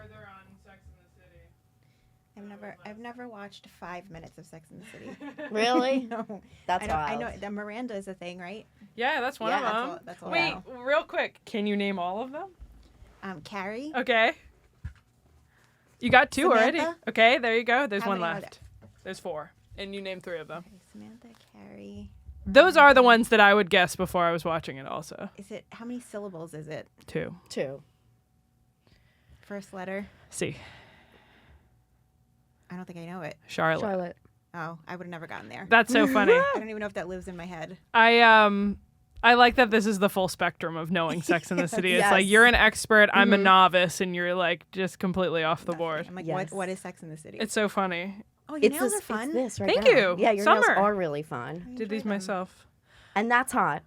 further on Sex and the City. I've never watched 5 minutes of Sex and the City. Really? No. That's I wild. know the Miranda is a thing, right? Yeah, that's one of them. That's all Wait, real quick. Can you name all of them? Carrie. Okay. You got 2 Samantha? already. Okay, there you go. There's How one many are left. There's 4. And you named 3 of them. Okay, Samantha, Carrie. Those are the ones that I would guess before I was watching it also. Is it, how many syllables is it? 2. 2. First letter? C. I don't think I know it. Charlotte. Oh, I would have never gotten there. That's so funny. I don't even know if that lives in my head. I like that this is the full spectrum of knowing Sex in the City. It's Yes. like you're an expert, I'm a novice, and you're like just completely off the board. I'm like, Yes. what is Sex in the City? It's so funny. Oh, your nails are fun. It's this right Thank now. you. Yeah, your nails Summer. are really fun. Did these myself. And that's hot.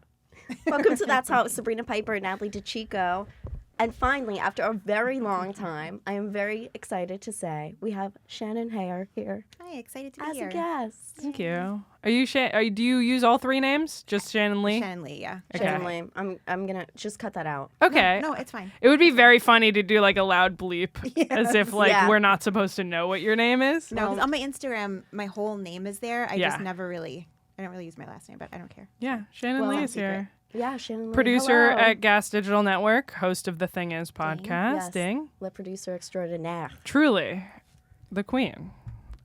Welcome to That's Hot with Sabrina Piper and Natalie DeCicco. And finally, after a very long time, I am very excited to say we have Shannon Hare here Hi, excited to be as here. a guest. Thank you. Are you do you use all 3 names? Just Shannon Lee? Shannon Lee, yeah. Okay. Shannon Lee, I'm gonna just cut that out. Okay. No, it's fine. It would be very funny to do like a loud bleep as if like Yeah. we're not supposed to know what your name is. No, 'cause on my Instagram, my whole name is there. I Yeah. just never really, I don't really use my last name, but I don't care. Yeah, Shannon Well, Lee is secret. here. Yeah, Shannon Lee. Producer hello. at Gas Digital Network, host of the Thing Is podcast. Ding. Le producer extraordinaire. Truly the queen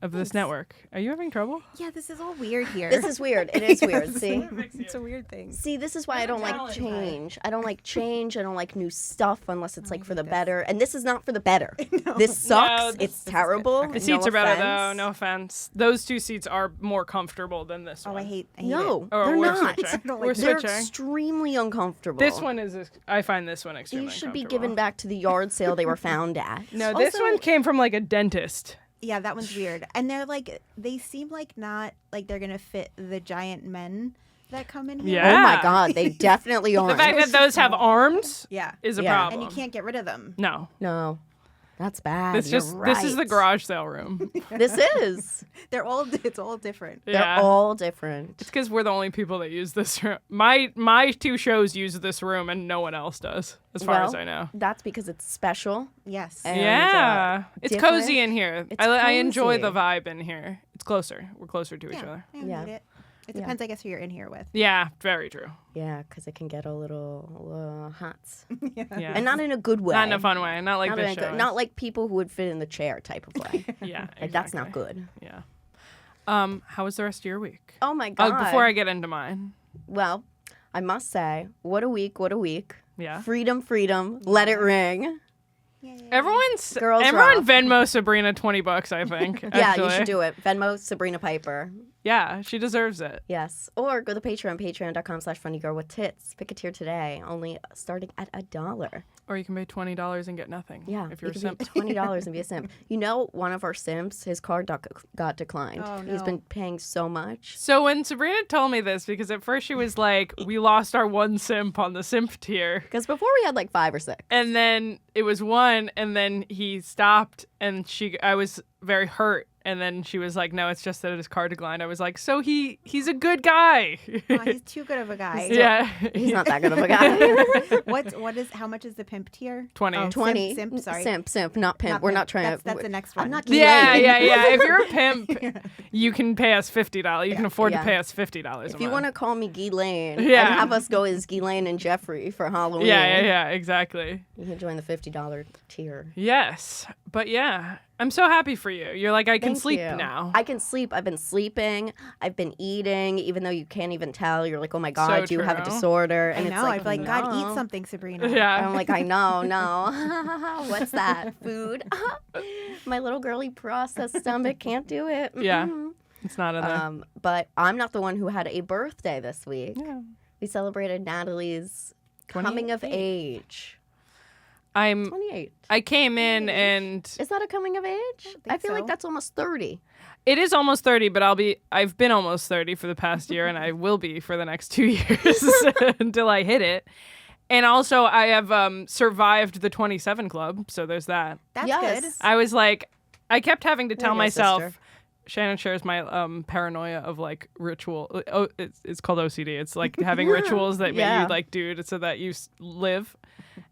of this network. Are you having trouble? Yeah, this is all weird here. This is weird. It is weird. See? It's a weird thing. See, this is why I don't like change. I don't like change. I don't like new stuff unless it's like for the better. And this is not for the better. This sucks. this It's terrible. The seats are better though, offense. no offense. Those 2 seats are more comfortable than this Oh, one. I hate No, it. Oh, they're we're not. switching. don't We're like They're switching. extremely uncomfortable. This one is, I find this one extremely You should be uncomfortable. given back to the yard sale they were found at. No, this Also- one came from like a dentist. Yeah, that one's weird. And they're like, they seem like not like they're going to fit the giant men that come in here. Yeah. Oh my God, they definitely The aren't. fact that those have arms Yeah. is a Yeah. problem. And you can't get rid of them. No. No, that's bad. This You're just right. this is the garage sale room. This is. It's all different. They're Yeah. all different. It's because we're the only people that use this room. My 2 shows use this room and no one else does, as far as I know. That's because it's special. Yes. And, Yeah. It's different. cozy in here. It's I enjoy the cozy. vibe in here. It's closer. We're closer to each other. I don't Yeah. need it. It Yeah. depends, I guess, who you're in here with. Yeah, very true. Yeah, because it can get a little hot. Yeah. And not in a good way. Not in a fun way. Not like Not, this in a show. good, is. not like people who would fit in the chair type of way. Yeah. Like, that's not exactly. good. Yeah. How was the rest of your week? Oh my God. Before I get into mine. Well, I must say, what a week, what a week. Yeah. Freedom, freedom, let it ring. Everyone Girls rock. Venmo Sabrina $20, I think. Yeah, actually. you should do it. Venmo Sabrina Piper. Yeah, she deserves it. Yes. Or go to Patreon, patreon.com/funnygirlwithTits. Pick a tier today, only starting at $1. Or you can pay $20 and get nothing. Yeah, If you're a you simp. can be $20 and be a simp. You know, one of our simps, his card got declined. Oh, He's no. been paying so much. So when Sabrina told me this, because at first she was like, we lost our one simp on the simp tier. Because before we had like 5 or 6. And then it was 1, and then he stopped, and I was very hurt. And then she was like, no, it's just that his card declined. I was like, so he's a good guy. Oh, he's too good of a guy. Yeah. He's not that good of a guy. How much is the pimp tier? 20. Oh, 20. Simp, sorry. Simp, not pimp. Not We're pimp. not trying to. That's the next I'm one. not Yeah. Ghislaine. If you're a pimp, you can pay us $50. You can afford to Yeah. pay us $50 If you want to call me Ghislaine Yeah. and have us go as Ghislaine and Jeffrey for Halloween, Yeah, exactly. you can join the $50 tier. Yes. But yeah, I'm so happy for you. You're like, I can Thank sleep you. now. I can sleep. I've been sleeping. I've been eating, even though you can't even tell. You're like, oh my God, So do you have a true. disorder? I And know. it's like, I'd be like, God, no. eat something, Sabrina. Yeah. I'm like, I know, no. What's that? Food? My little girly processed stomach can't do it. Yeah. Mm-mm. It's not in there. But I'm not the one who had a birthday this week. Yeah. We celebrated Natalie's coming of 28. age. 28. I came in and Is that a coming of age? I think feel like so. that's almost 30. it is almost 30, but I've been almost 30 for the past year, and I will be for the next 2 years until I hit it. And also, I have survived the 27 club, so there's that. That's Yes. good. I was like, I kept having to tell There you go, myself. sister. Shannon shares my paranoia of like ritual. Oh, it's called OCD. It's like having rituals that Yeah. you like do so that you live.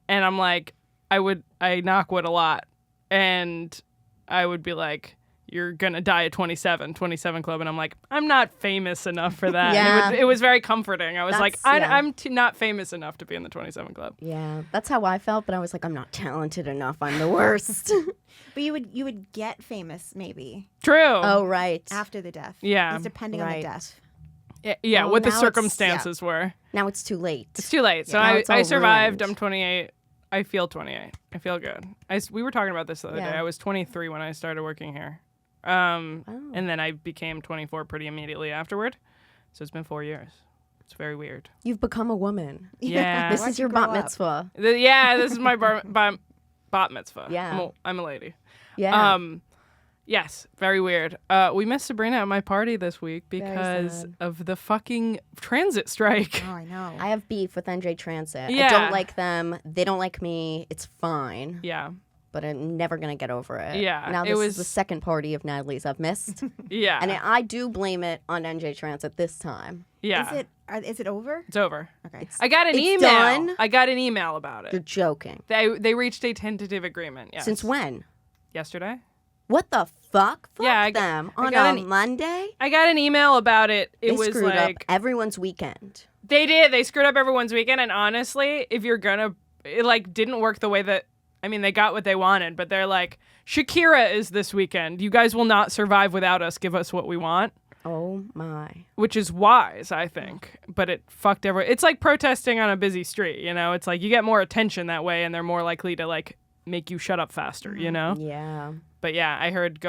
And I'm like, I knock wood a lot. and I would be like, you're going to die at 27 Club. And I'm like, I'm not famous enough for that. Yeah. And it was very comforting. I was like, That's- I'm not famous enough to be in the 27 Club. Yeah, that's how I felt, but I was like, I'm not talented enough. I'm the worst. But you would get famous maybe True. Oh, right. after the death. Yeah. It's depending on the Right. death. Yeah, Well, what the now it's- circumstances were. Now it's too late. It's too late. So Yeah. Now it's I all survived. ruined. I'm 28. I feel 28. I feel good. We were talking about this the other Yeah. day. I was 23 when I started working here. Oh. And then I became 24 pretty immediately afterward. So it's been 4 years. It's very weird. You've become a woman. Yeah. This Why'd is you your grow bat up? mitzvah. This is my bat mitzvah. Yeah. I'm a lady. Yeah. Yes, very weird. We missed Sabrina at my party this week because sad. of the fucking transit strike. Oh, I know. I have beef with NJ Transit. I Yeah. don't like them. They don't like me. It's fine. Yeah. But I'm never going to get over it. Yeah, Now it this was- is the second party of Natalie's I've missed. Yeah. And I do blame it on NJ Transit this time. yeah. Is it over? It's over. Okay. I got an It's email. done? I got an email about You're it. joking. They reached a tentative agreement. Yes. Since when? Yesterday. What the fuck? Fuck Yeah, them. I On got a an- Monday? I got an email about it. It They was screwed like up everyone's weekend. they did. They screwed up everyone's weekend. And honestly, if you're gonna, it like didn't work the way that. I mean, they got what they wanted, but they're like, Shakira is this weekend. You guys will not survive without us. Give us what we want. Oh my. Which is wise, I think, but it fucked everyone. It's like protesting on a busy street, you know? It's like you get more attention that way and they're more likely to like make you shut up faster, you know? Yeah. But yeah, I heard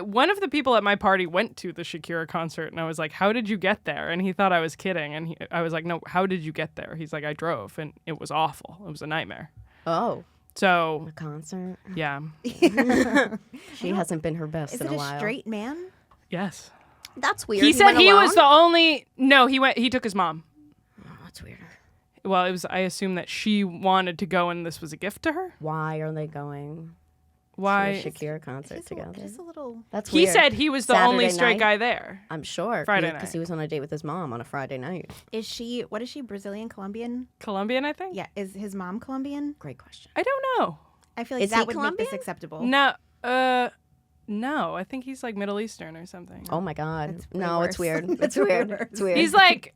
one of the people at my party went to the Shakira concert and I was like, "How did you get there?" And he thought I was kidding and I was like, "No, how did you get there?" He's like, "I drove and it was awful. It was a nightmare." Oh. So, A concert. yeah. She hasn't been her best Is in it a a while. straight man? Yes. That's weird. He said went he alone? was the only No, he took his mom. Oh, that's weird. Well, it was I assume that she wanted to go and this was a gift to her. Why are they going Why? to a Shakira concert Just together? just a little. That's He weird. said he was the only Saturday straight night? guy there. I'm sure. Friday Because night. he was on a date with his mom on a Friday night. What is she, Brazilian, Colombian? Colombian, I think? Yeah, is his mom Colombian? Great question. I don't know. I feel like Is that he would make Colombian? this acceptable. No, I think he's like Middle Eastern or something. Oh my God. That's way No, it's worse. weird. It's That's weird. worse. It's weird. He's like,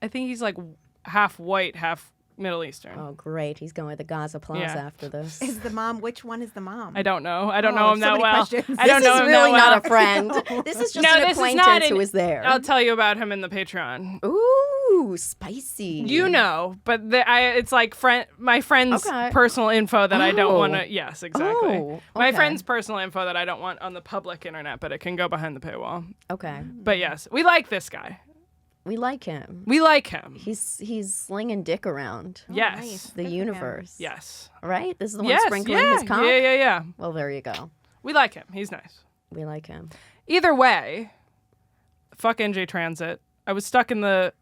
I think he's like half white, half Middle Eastern. Oh, great. He's going to the Gaza Plaza Yeah. after this. Is the mom? Which one is the mom? I don't know. I don't Oh, know him so that many well. questions. I don't This know is him really that not well. a friend. This is just No, an this is not acquaintance an- who is there. I'll tell you about him in the Patreon. Ooh, spicy. You know, but it's like my friend's Okay. personal info that I don't Oh. want to. Yes, exactly. Oh, My okay. friend's personal info that I don't want on the public internet, but it can go behind the paywall. Okay. But yes, we like this guy. We like him. We like him. He's slinging dick around Oh, yes. nice. the Good for him. universe. Yes. Right? This is the one Yes. sprinkling Yeah. his cock? Yeah. Well, there you go. We like him. He's nice. We like him. Either way, fuck NJ Transit. I was stuck in the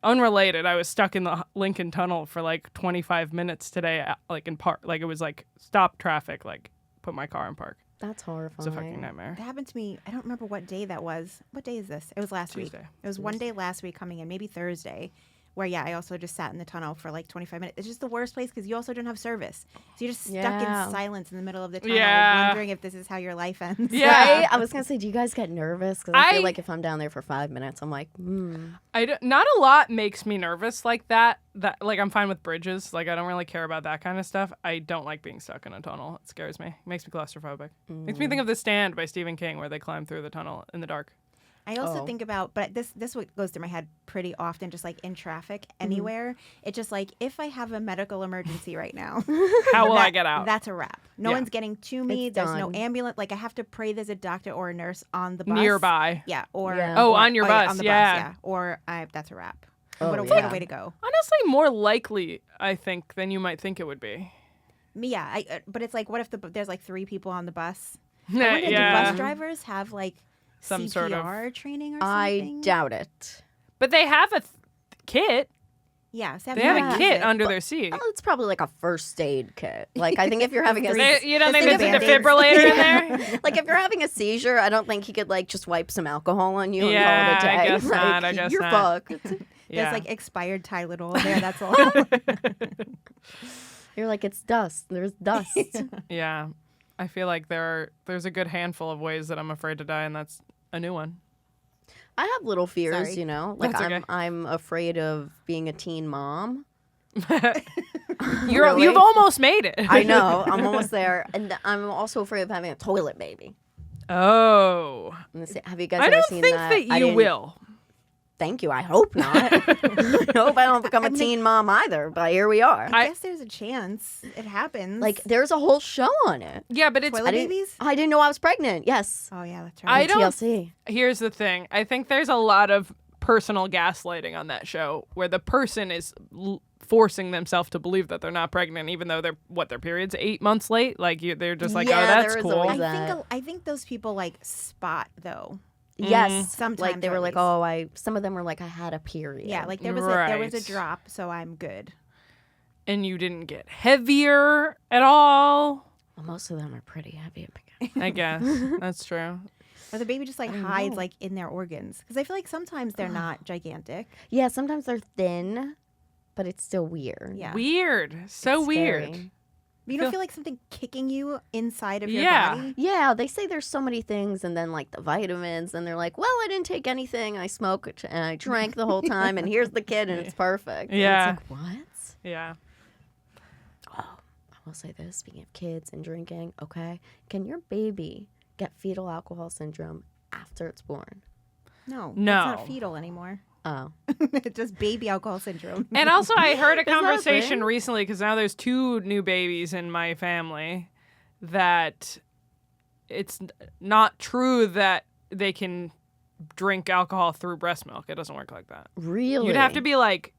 Lincoln Tunnel for like 25 minutes today, like in park. Like it was like stop traffic, like put my car in park. That's horrifying. It's a fucking nightmare. That happened to me. I don't remember what day that was. What day is this? It was last week. Tuesday. It was one day last week coming in, maybe Thursday, where I also just sat in the tunnel for like 25 minutes. It's just the worst place because you also don't have service. So you're just stuck Yeah. in silence in the middle of the tunnel, Yeah. wondering if this is how your life ends. Yeah. Right? I was going to say, do you guys get nervous? Because I feel I- like if I'm down there for 5 minutes, I'm like, Not a lot makes me nervous like that. That like I'm fine with bridges. Like I don't really care about that kind of stuff. I don't like being stuck in a tunnel. It scares me. It makes me claustrophobic. Makes me think of The Stand by Stephen King, where they climb through the tunnel in the dark. I also Oh. think about, but this what goes through my head pretty often, just like in traffic anywhere. It's just like if I have a medical emergency right now, How will I get out? That's a wrap. No Yeah. one's getting to me. It's There's no done. ambulance. Like I have to pray there's a doctor or a nurse on the bus Nearby. Yeah, or Yeah. Oh, or- on your yeah, bus, on the yeah. bus, yeah. Or that's a wrap. Oh, what a yeah. way to go. Honestly, more likely, I think, than you might think it would be. Yeah, but it's like, what if there's like 3 people on the bus? I Yeah, wonder, do bus drivers have like Some CPR sort of- training or I something? doubt it. But they have a kit. Yeah, so They have Yeah. a kit under their seat. Oh, it's probably like a first aid kit. Like, I think if you're having a You don't Just think there's a the Band-Aids. defibrillator in there? like if you're having a seizure, I don't think he could like just wipe some alcohol on you Yeah, and call it a I day. guess Like, not, I guess you're not. fucked. There's like expired Tylenol there. That's all. You're like, it's dust. There's dust. Yeah. I feel like there's a good handful of ways that I'm afraid to die, and that's a new one. I have little fears, Sorry. you know. Like That's okay. I'm afraid of being a teen mom. You've almost made it. I know. I'm almost there. And I'm also afraid of having a toilet baby. Oh. Have you guys I ever don't seen think that? that I you didn't- will. Thank you. I hope not. I hope I don't become a teen mom either, but here we are. I guess there's a chance. It happens. Like, there's a whole show on it. Yeah, but it's toilet babies? I didn't know I was pregnant. Yes. Oh, yeah, that's I right. don't- TLC. Here's the thing. I think there's a lot of personal gaslighting on that show where the person is forcing themselves to believe that they're not pregnant, even though their period's 8 months late. Like they're just like, Yeah, oh, that's there is cool. always I think those people like spot though. Yes. Sometimes Like, they were at like, least. some of them were like, I had a period. Yeah, like there was a Right. drop, so I'm good. And you didn't get heavier at all. Well, most of them are pretty heavy. I guess that's true. Or the baby just like don't hides know. like in their organs because I feel like sometimes they're not gigantic. Yeah, sometimes they're thin, but it's still weird. Yeah, Weird. So It's weird. scary. you don't feel like something kicking you inside of your Yeah. body. Yeah, they say there's so many things, and then like the vitamins, and they're like, well, I didn't take anything. I smoked and I drank the whole time, and here's the kid, and it's perfect. And Yeah. it's like, what? Yeah. Oh, I will say this, speaking of kids and drinking, okay, can your baby get fetal alcohol syndrome after it's born? No, No. it's not fetal anymore. Oh. It's just baby alcohol syndrome. And also, I heard a that a conversation thing? recently because now there's 2 new babies in my family that it's not true that they can drink alcohol through breast milk. It doesn't work like that. Really? You'd have to be like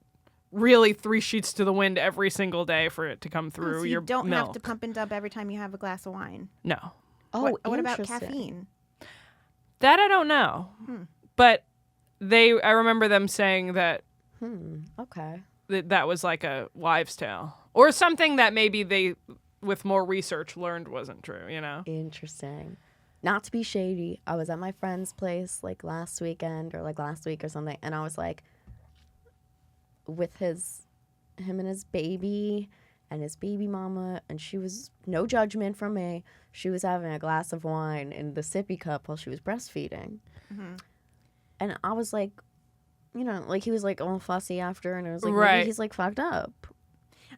really 3 sheets to the wind every single day for it to come through So your you don't milk. have to pump and dump every time you have a glass of wine. No. Oh, what about interesting. caffeine? That I don't know. But I remember them saying that Okay. that was like a wives' tale or something that maybe they, with more research, learned wasn't true, you know? Interesting. Not to be shady, I was at my friend's place like last weekend or like last week or something, and I was like with him and his baby and his baby mama, and she was, no judgment from me, she was having a glass of wine in the sippy cup while she was breastfeeding. And I was like, you know, like he was like all fussy after, and I was like, Right. maybe he's like fucked up.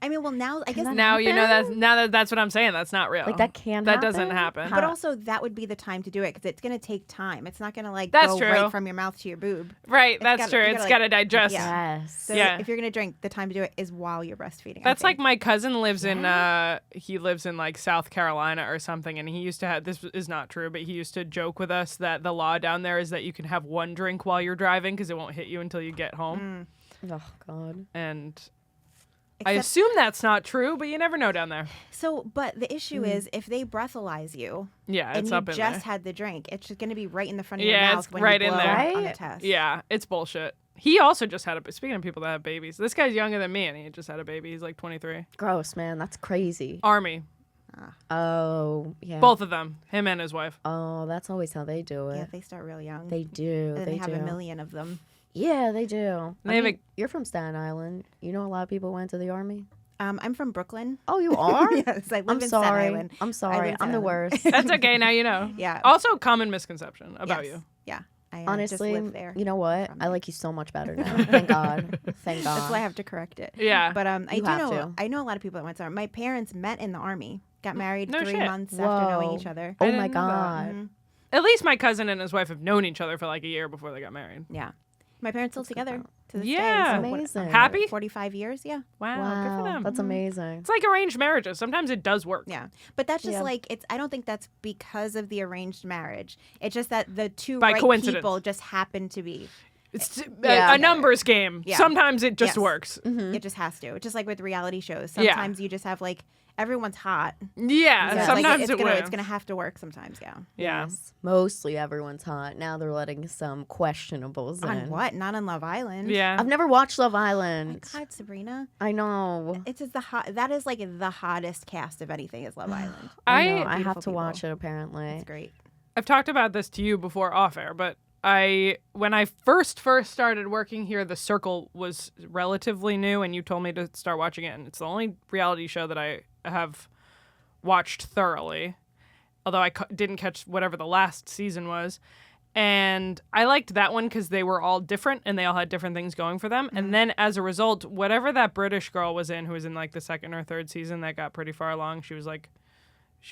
I mean, well, now I guess that Now you know happen? that's what I'm saying. That's not real. Like that can That happen? doesn't happen. But also, that would be the time to do it because it's going to take time. It's not going to like That's go true. right from your mouth to your boob. Right, that's gotta- true. you It's gotta, got to like- digest. Yeah. Yes. So Yeah. if you're going to drink, the time to do it is while you're breastfeeding. That's I like think. my cousin lives in he lives in like South Carolina or something, and he used to have, this is not true, but he used to joke with us that the law down there is that you can have one drink while you're driving because it won't hit you until you get home. Oh God. And I Except- assume that's not true, but you never know down there. So, but the issue is if they breathalyze you Yeah, and it's you up in just there. had the drink, it's just going to be right in the front of Yeah, your it's mouth when right you in blow there. on the Right? test. Yeah, it's bullshit. He also just had a, speaking of people that have babies, this guy's younger than me and he just had a baby. He's like 23. Gross, man. That's crazy. Army. Oh, yeah. Both of them, him and his wife. Oh, that's always how they do Yeah, it. they start real young. They do. and then They they have do. a million of them. Yeah, they do. They have a- You're from Staten Island. You know a lot of people went to the army. I'm from Brooklyn. Oh, you are? Yes, I live I'm in Staten sorry. Island. I'm I sorry. live in I'm Staten the Island. worst. That's okay, now you know. Yeah. Also, common misconception about Yes. you. Yeah. I Honestly, just live there. you know what? from I there. like you so much better now. Thank God. Thank God. That's why I have to correct it. Yeah. But I You do have know to. I know a lot of people that went to army. My parents met in the army. Got married No 3 shit. months after knowing Whoa. each other. Oh I my didn't know that. God. At least my cousin and his wife have known each other for like a year before they got married. Yeah. My parents still together to this Yeah. day. So Amazing. Happy? 45 years, yeah. Wow, good Wow. for them. That's amazing. It's like arranged marriages. Sometimes it does work. Yeah. But that's just Yeah. like I don't think that's because of the arranged marriage. It's just that the two By right coincidence. people just happen to be. It's Yeah. a numbers game. Yeah. Sometimes it just Yes. works. It just has to. It's just like with reality shows. Yeah. Sometimes you just have like everyone's hot. Yeah, So it's sometimes like, it it's works. gonna have to work sometimes, yeah. Yeah. Yes. Mostly everyone's hot. Now they're letting some questionables in. On what? Not on Love Island. Yeah. I've never watched Love Oh my Island. God, Sabrina. I know. It's just that is like the hottest cast of anything is Love Island. I know. I beautiful have to people. watch it apparently. It's great. I've talked about this to you before off air, but when I first started working here, The Circle was relatively new, and you told me to start watching it, and it's the only reality show that I have watched thoroughly. although I didn't catch whatever the last season was. And I liked that one because they were all different and they all had different things going for them. Mm-hmm. And then as a result, whatever that British girl was in, who was in like the second or third season that got pretty far along, she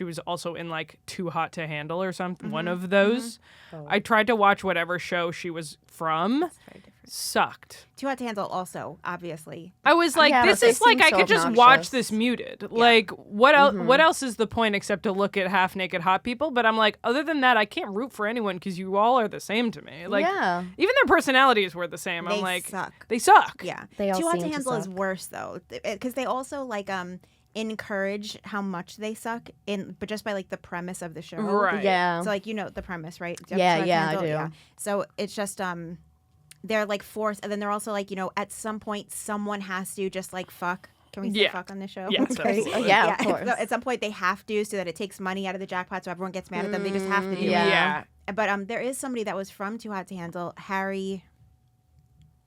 was also in like Too Hot to Handle or something, one of those. Oh. I tried to watch whatever show she was from. It's very different. Sucked. Too Hot to Handle also, obviously. I was like, Yeah, this but they is like, seem I so could just obnoxious. watch this muted. Like, what else? What else is the point except to look at half-naked hot people? But I'm like, other than that, I can't root for anyone because you all are the same to me. Like, Yeah. even their personalities were the same. They I'm like, suck. they suck. Yeah. They all Too Hot seem to to Handle is suck. worse though, because they also like encourage how much they suck but just by like the premise of the show. Right. So like the premise, right? Too Yeah, Hot to yeah, I Handle? do. Yeah. So it's just they're like forced, and then they're also like at some point someone has to just like fuck. Can we say Yeah. fuck on this show? Yes, Okay. absolutely. Yeah, of course. So at some point they have to, so that it takes money out of the jackpot, so everyone gets mad at them. They just have to do Yeah. it. But there is somebody that was from Too Hot to Handle, Harry.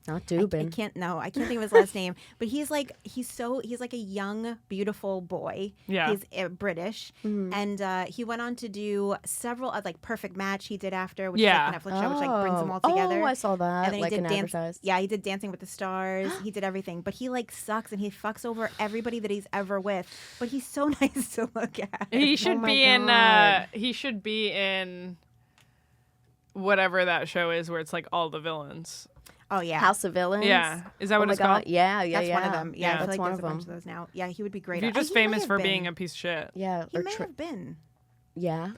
Not I Dubin. can't think of his last name, but he's like a young, beautiful boy. Yeah. He's British, and he went on to do several like Perfect Match. He did after, which Yeah. is like a Netflix show, which like brings them all together. Oh, I saw that. And then like he did an advertised. Yeah, he did Dancing with the Stars. He did everything, but he like sucks and he fucks over everybody that he's ever with. But he's so nice to look at. He should my be in. God. He should be in. Whatever that show is, where it's like all the villains. Oh yeah, House of Villains. Yeah, is that Oh what my it's God. called? Yeah, yeah, that's yeah. one of them. Yeah, Yeah. I feel That's like one there's of a bunch of them. those now. Yeah, he would be great. If you're at- just he may famous have for been. being a piece of shit. Yeah. He or may have been. yeah.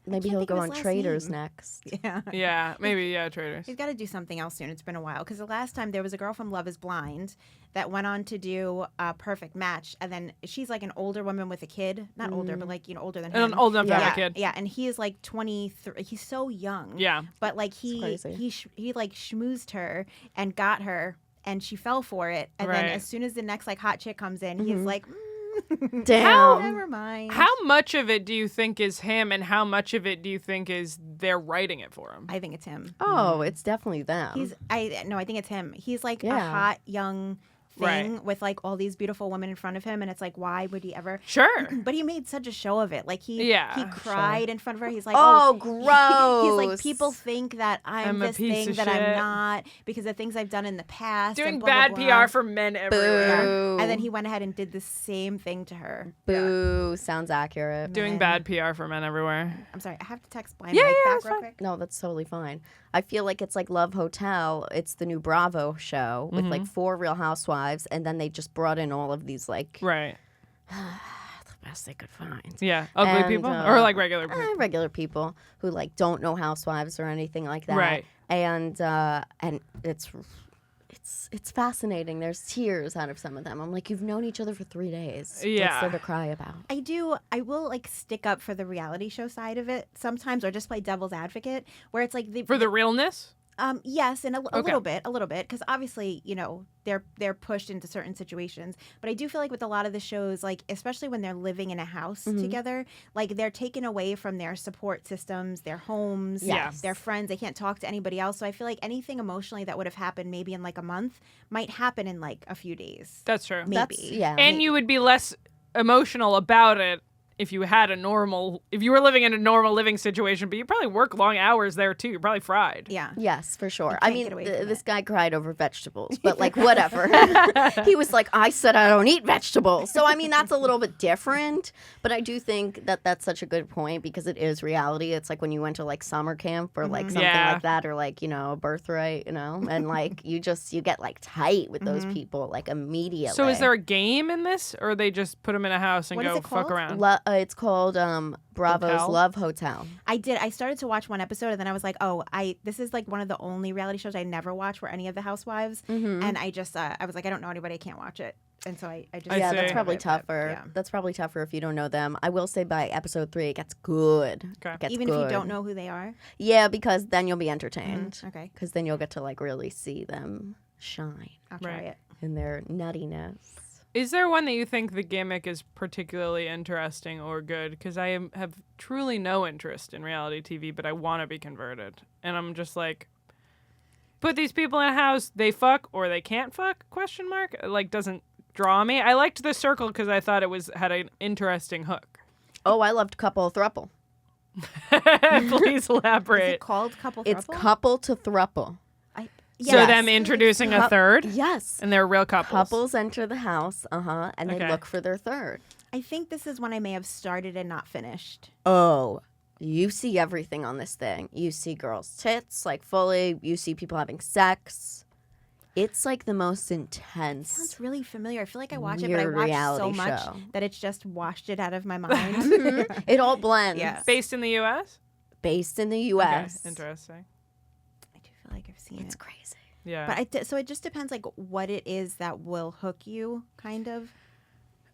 Maybe can't he'll think go of on his last Traders name. next. Yeah. Yeah, maybe. Yeah, Traders. He's got to do something else soon. It's been a while. Because the last time there was a girl from Love is Blind that went on to do Perfect Match. And then she's like an older woman with a kid. Not older, but like, older than him. And old enough to have yeah, a kid. Yeah, and he is like 23. He's so young. Yeah. But like he crazy. he like schmoozed her and got her. And she fell for it. And then Right. as soon as the next like hot chick comes in, he's like, Damn. never mind. How much of it do you think is him, and how much of it do you think is they're writing it for him? I think it's him. Oh, it's definitely them. I think it's him. He's like a Yeah. hot young thing Right. with like all these beautiful women in front of him, and it's like, why would he ever? Sure. But he made such a show of it. Like he Yeah, cried in front of her. He's like, Oh, He's like, gross. people think that I'm I'm a this piece thing of that shit." I'm not because of things I've done in the past. Doing and blah, bad blah, blah. PR for men everywhere. Boo. And then he went ahead and did the same thing to her. Boo. Sounds accurate. Doing bad PR for men everywhere. I'm sorry, I have to text Blind Yeah, Mike yeah, back that's real fine. quick. No, that's totally fine. I feel like it's like Love Hotel. It's the new Bravo show with like 4 Real Housewives, and then they just brought in all of these like Right. the best they could find. Yeah. Ugly And, people or like regular people. Regular people who like don't know housewives or anything like that. Right. And it's fascinating. There's tears out of some of them. I'm like, you've known each other for 3 days. Yeah. What's there to cry about? I will like stick up for the reality show side of it sometimes, or just play devil's advocate, where it's like For the realness? yes, and a Okay. little bit, because obviously, they're pushed into certain situations. But I do feel like with a lot of the shows, like especially when they're living in a house together, like they're taken away from their support systems, their homes, Yes. their friends. They can't talk to anybody else. So I feel like anything emotionally that would have happened maybe in like a month might happen in like a few days. That's true. Maybe. That's, yeah. And you would be less emotional about it if you were living in a normal living situation, but you probably work long hours there too. You're probably fried. Yeah. Yes, for sure. You I can't mean, get away from this it. guy cried over vegetables, but like whatever. He was like, I said I don't eat vegetables. So, I mean, that's a little bit different. But I do think that that's such a good point because it is reality. It's like when you went to like summer camp or like something Yeah. like that or like, birthright, and like you get like tight with those people like immediately. So is there a game in this, or they just put them in a house and What is go it fuck called? around? It's called Bravo's Hotel? Love Hotel. I started to watch one episode and then I was like, this is like one of the only reality shows I never watch were any of the housewives. And I just, I was like, I don't know anybody, I can't watch it. And so I just. I Yeah, see. that's probably But, tougher. yeah. That's probably tougher if you don't know them. I will say by episode 3, it gets good. Okay. It gets Even if you good. don't know who they are. Yeah, because then you'll be entertained. Okay. Because then you'll get to like really see them shine I'll try Right. it. in their nuttiness. Is there one that you think the gimmick is particularly interesting or good? Because have truly no interest in reality TV, but I want to be converted. And I'm just like, put these people in a house, they fuck or they can't fuck, question mark? Like, doesn't draw me. I liked The Circle because I thought it had an interesting hook. Oh, I loved Couple Thruple. Please Is elaborate. it called couple It's throuple? couple to throuple. So Yes. them introducing a third, Yes. and they're real couples. Couples enter the house, and they Okay. look for their third. I think this is one I may have started and not finished. Oh, you see everything on this thing. You see girls' tits, like fully. You see people having sex. It's like the most intense. Sounds really familiar. I feel like I watch it, but I weird watch so reality much show. that it's just washed it out of my mind. It all blends. Yeah. Based in the U.S. Based in the Okay, U.S. interesting. I do feel like I've seen It's it. crazy. Yeah. But so it just depends, like, what it is that will hook you, kind of.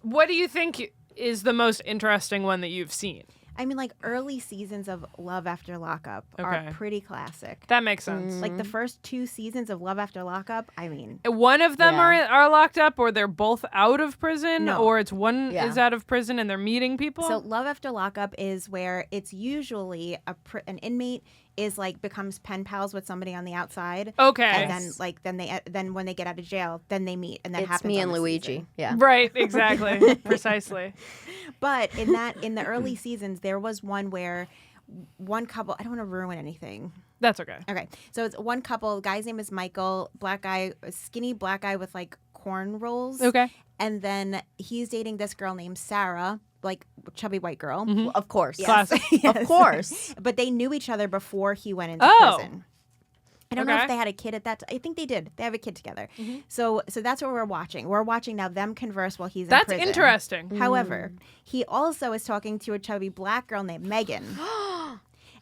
What do you think is the most interesting one that you've seen? I mean, like, early seasons of Love After Lockup Okay. are pretty classic. That makes sense. Like, the first 2 seasons of Love After Lockup, I mean, One of them Yeah. are locked up, or they're both out of prison, No. or it's one Yeah. is out of prison and they're meeting people. so Love After Lockup is where it's usually an inmate is, like, becomes pen pals with somebody on the outside. okay. And then, like, then when they get out of jail, then they meet, and that It's happens me on and the Luigi. season. Yeah. Right, exactly. Precisely. But in the early seasons, there was one where one couple. I don't want to ruin anything. That's okay. Okay, so it's one couple. The guy's name is Michael. Black guy, a skinny black guy with like corn rolls. Okay. And then he's dating this girl named Sarah, like chubby white girl. Mm-hmm. Of course. Yes. Classic. Yes. Of course. But they knew each other before he went into Oh. prison. I don't know Okay. if they had a kid at that time. I think they did. They have a kid together. Mm-hmm. So that's what we're watching. We're watching now them converse while he's in That's prison. interesting. However, he also is talking to a chubby black girl named Megan.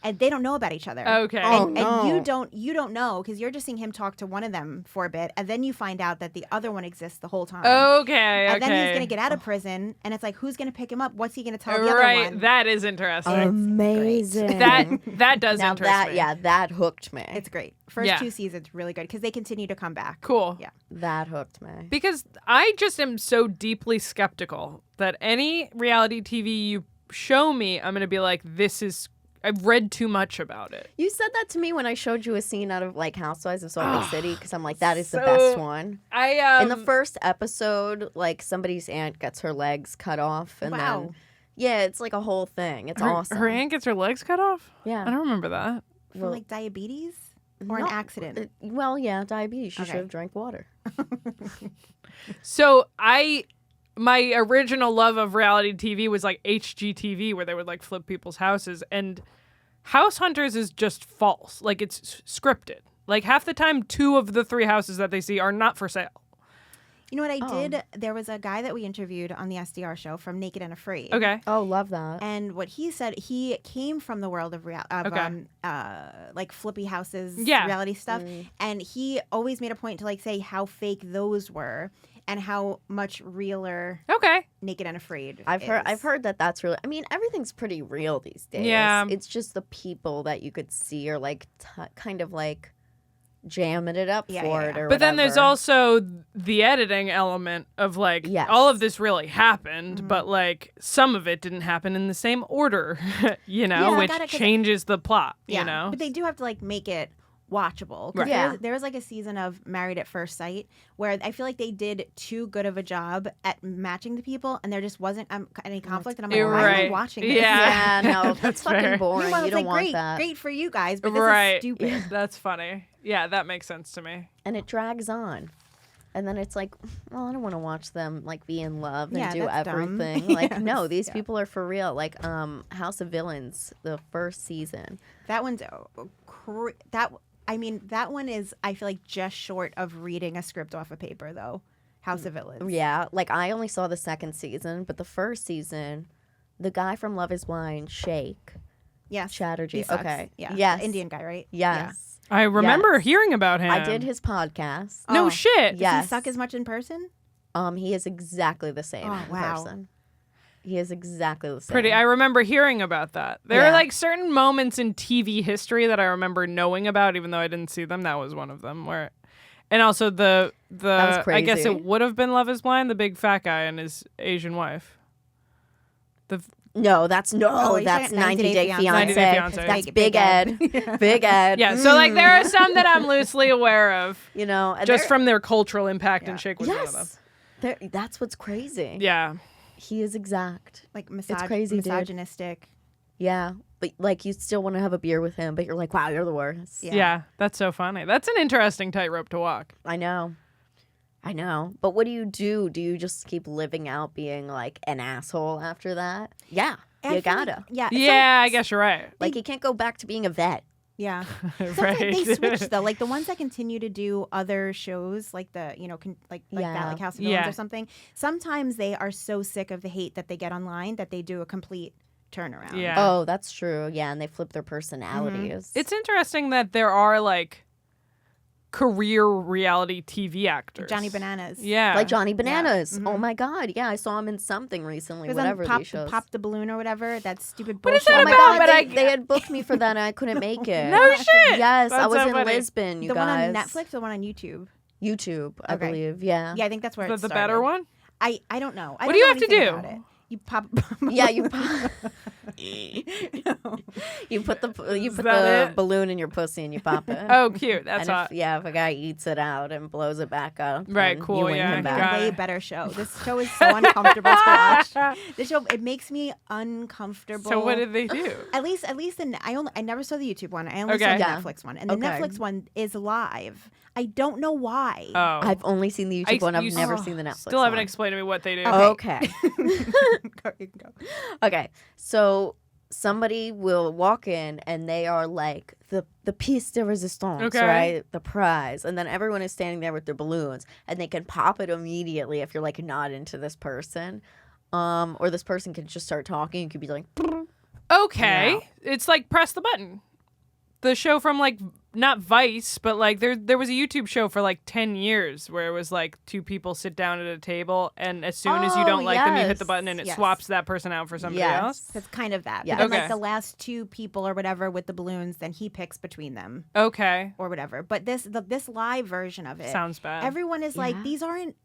And they don't know about each other. Okay. Oh, And no. you don't know because you're just seeing him talk to one of them for a bit, and then you find out that the other one exists the whole time. Okay. And then he's okay. gonna get out of prison, and it's like, who's gonna pick him up? What's he gonna tell the other Right. one? That is interesting. Amazing. that does now interest that me. that hooked me. It's great. First Yeah. 2 seasons really good because they continue to come back. Cool. Yeah. That hooked me. Because I just am so deeply skeptical that any reality TV you show me, I'm going to be like, I've read too much about it. You said that to me when I showed you a scene out of like Housewives of Salt Lake City because I'm like, that is the So- best one. I In the first episode, like somebody's aunt gets her legs cut off, and Wow. then yeah, it's like a whole thing. It's her, awesome. her aunt gets her legs cut off? Yeah. I don't remember that. From Well, like diabetes or an no, accident. Well, yeah, diabetes. She Okay. should have drank water. So my original love of reality TV was like HGTV, where they would like flip people's houses, and House Hunters is just false. Like it's scripted. Like half the time, 2 of the 3 houses that they see are not for sale. You know what I did? There was a guy that we interviewed on the SDR show from Naked and Afraid. Okay. Oh, love that. And what he said, he came from the world of Okay. like flippy houses, Yeah. reality stuff, and he always made a point to like say how fake those were and how much realer Okay. Naked and Afraid. I've is. heard that that's really. I mean, everything's pretty real these days. Yeah. It's just the people that you could see are like kind of like jamming it up Yeah, for yeah, it yeah. or But then there's whatever. also the editing element of like Yes. all of this really happened, but like some of it didn't happen in the same order, you know, Yeah, which got it, 'cause- changes the plot, Yeah, you know. but they do have to like make it watchable. 'Cause Right. Yeah. There was like a season of Married at First Sight where I feel like they did too good of a job at matching the people, and there just wasn't any conflict. And I'm like, You're why am I right. watching this? Yeah. Yeah, no, That's that's fair. fucking boring. Meanwhile, You it's don't like, want great, that. great for you guys, but this Right. is stupid. That's funny. Yeah, that makes sense to me. And it drags on. And then it's like, well, I don't want to watch them like be in love and Yeah, do that's dumb. everything. Like, no, Yes. these Yeah. people are for real. Like, House of Villains, the first season. That one's that one is, I feel like, just short of reading a script off of paper though. House of Villains. Yeah, like I only saw the second season, but the first season, the guy from Love Is Blind, Shake, Yes. Chatterjee. He sucks. Okay. Yeah. Yes. The Indian guy, right? Yes. I remember Yes. hearing about him. I did his podcast. No Oh. shit. Yeah. Does Yes. he suck as much in person? He is exactly the same Oh, in wow. person. He is exactly the same. Pretty. I remember hearing about that. There Yeah. are like certain moments in TV history that I remember knowing about, even though I didn't see them. That was one of them. Where, and also the was I guess crazy. it would have been Love Is Blind, the big fat guy and his Asian wife. No, that's Oh, you're that's talking 90 Day 90 Day Fiance. Fiancé. That's Big Big Ed. Big Ed. Yeah. So like there are some that I'm loosely aware of, You know, and just there- from their cultural impact. Yeah. And Shake was one of them. yes. That's what's crazy. Yeah. He is exact. Like crazy, dude. misogynistic. Yeah. But, like, you still want to have a beer with him, but you're like, wow, you're the worst. Yeah, that's so funny. That's an interesting tightrope to walk. I know. But what do you do? Do you just keep living out being, like, an asshole after that? Yeah. You gotta. Yeah, I guess you're right. Like, you can't go back to being a vet. Yeah. Sometimes Right. they switch though. Like the ones that continue to do other shows, like the like that, like House of Villains or something. Sometimes they are so sick of the hate that they get online that they do a complete turnaround. Yeah. Oh, that's true. Yeah, and they flip their personalities. It's interesting that there are like career reality TV actors. Johnny Bananas. Yeah. like Johnny Bananas. Yeah. Oh my God. Yeah, I saw him in something recently. It was Whatever on these shows. Pop the Balloon or whatever. That stupid What is bullshit. that Oh my about? God, But they had booked me for that and I couldn't make it. No shit. Yes, I That's was so in funny. Lisbon, you The guys. one on Netflix or the one on YouTube? YouTube, I Okay. believe. Yeah. Yeah, I think that's where The it the started. better one? I don't know. I What don't do you know have to anything do? about it. You pop. Yeah, you you put the that it? balloon in your pussy and you pop it. Oh, cute. That's and hot. if a guy eats it out and blows it back up, Right, then cool, you win yeah, him got back. it. Way better show. This show is so uncomfortable to watch. This show, it makes me uncomfortable. So what did they do? At least I never saw the YouTube one. I only saw Okay. the Yeah. Netflix one, and the Okay. Netflix one is live. I don't know why. Oh. I've only seen the YouTube one. I've you never s- seen the Netflix Still haven't one. explained to me what they do. Okay. You can go. Okay. So somebody will walk in and they are like the piece de resistance, Okay. right? The prize. And then everyone is standing there with their balloons and they can pop it immediately if you're like not into this person. Or this person can just start talking. You could be like, Okay. Yeah. It's like Press the Button. The show from like not Vice, but like there was a YouTube show for like 10 years where it was like two people sit down at a table and as soon as you Oh, don't like them you hit yes. the button and it Yes. swaps that person out for somebody Yes. else. It's kind of that. Yeah. But then, Okay. like the last two people or whatever with the balloons, then he picks between them Okay. or whatever. But this live version of it, Sounds bad. everyone is like, Yeah. these aren't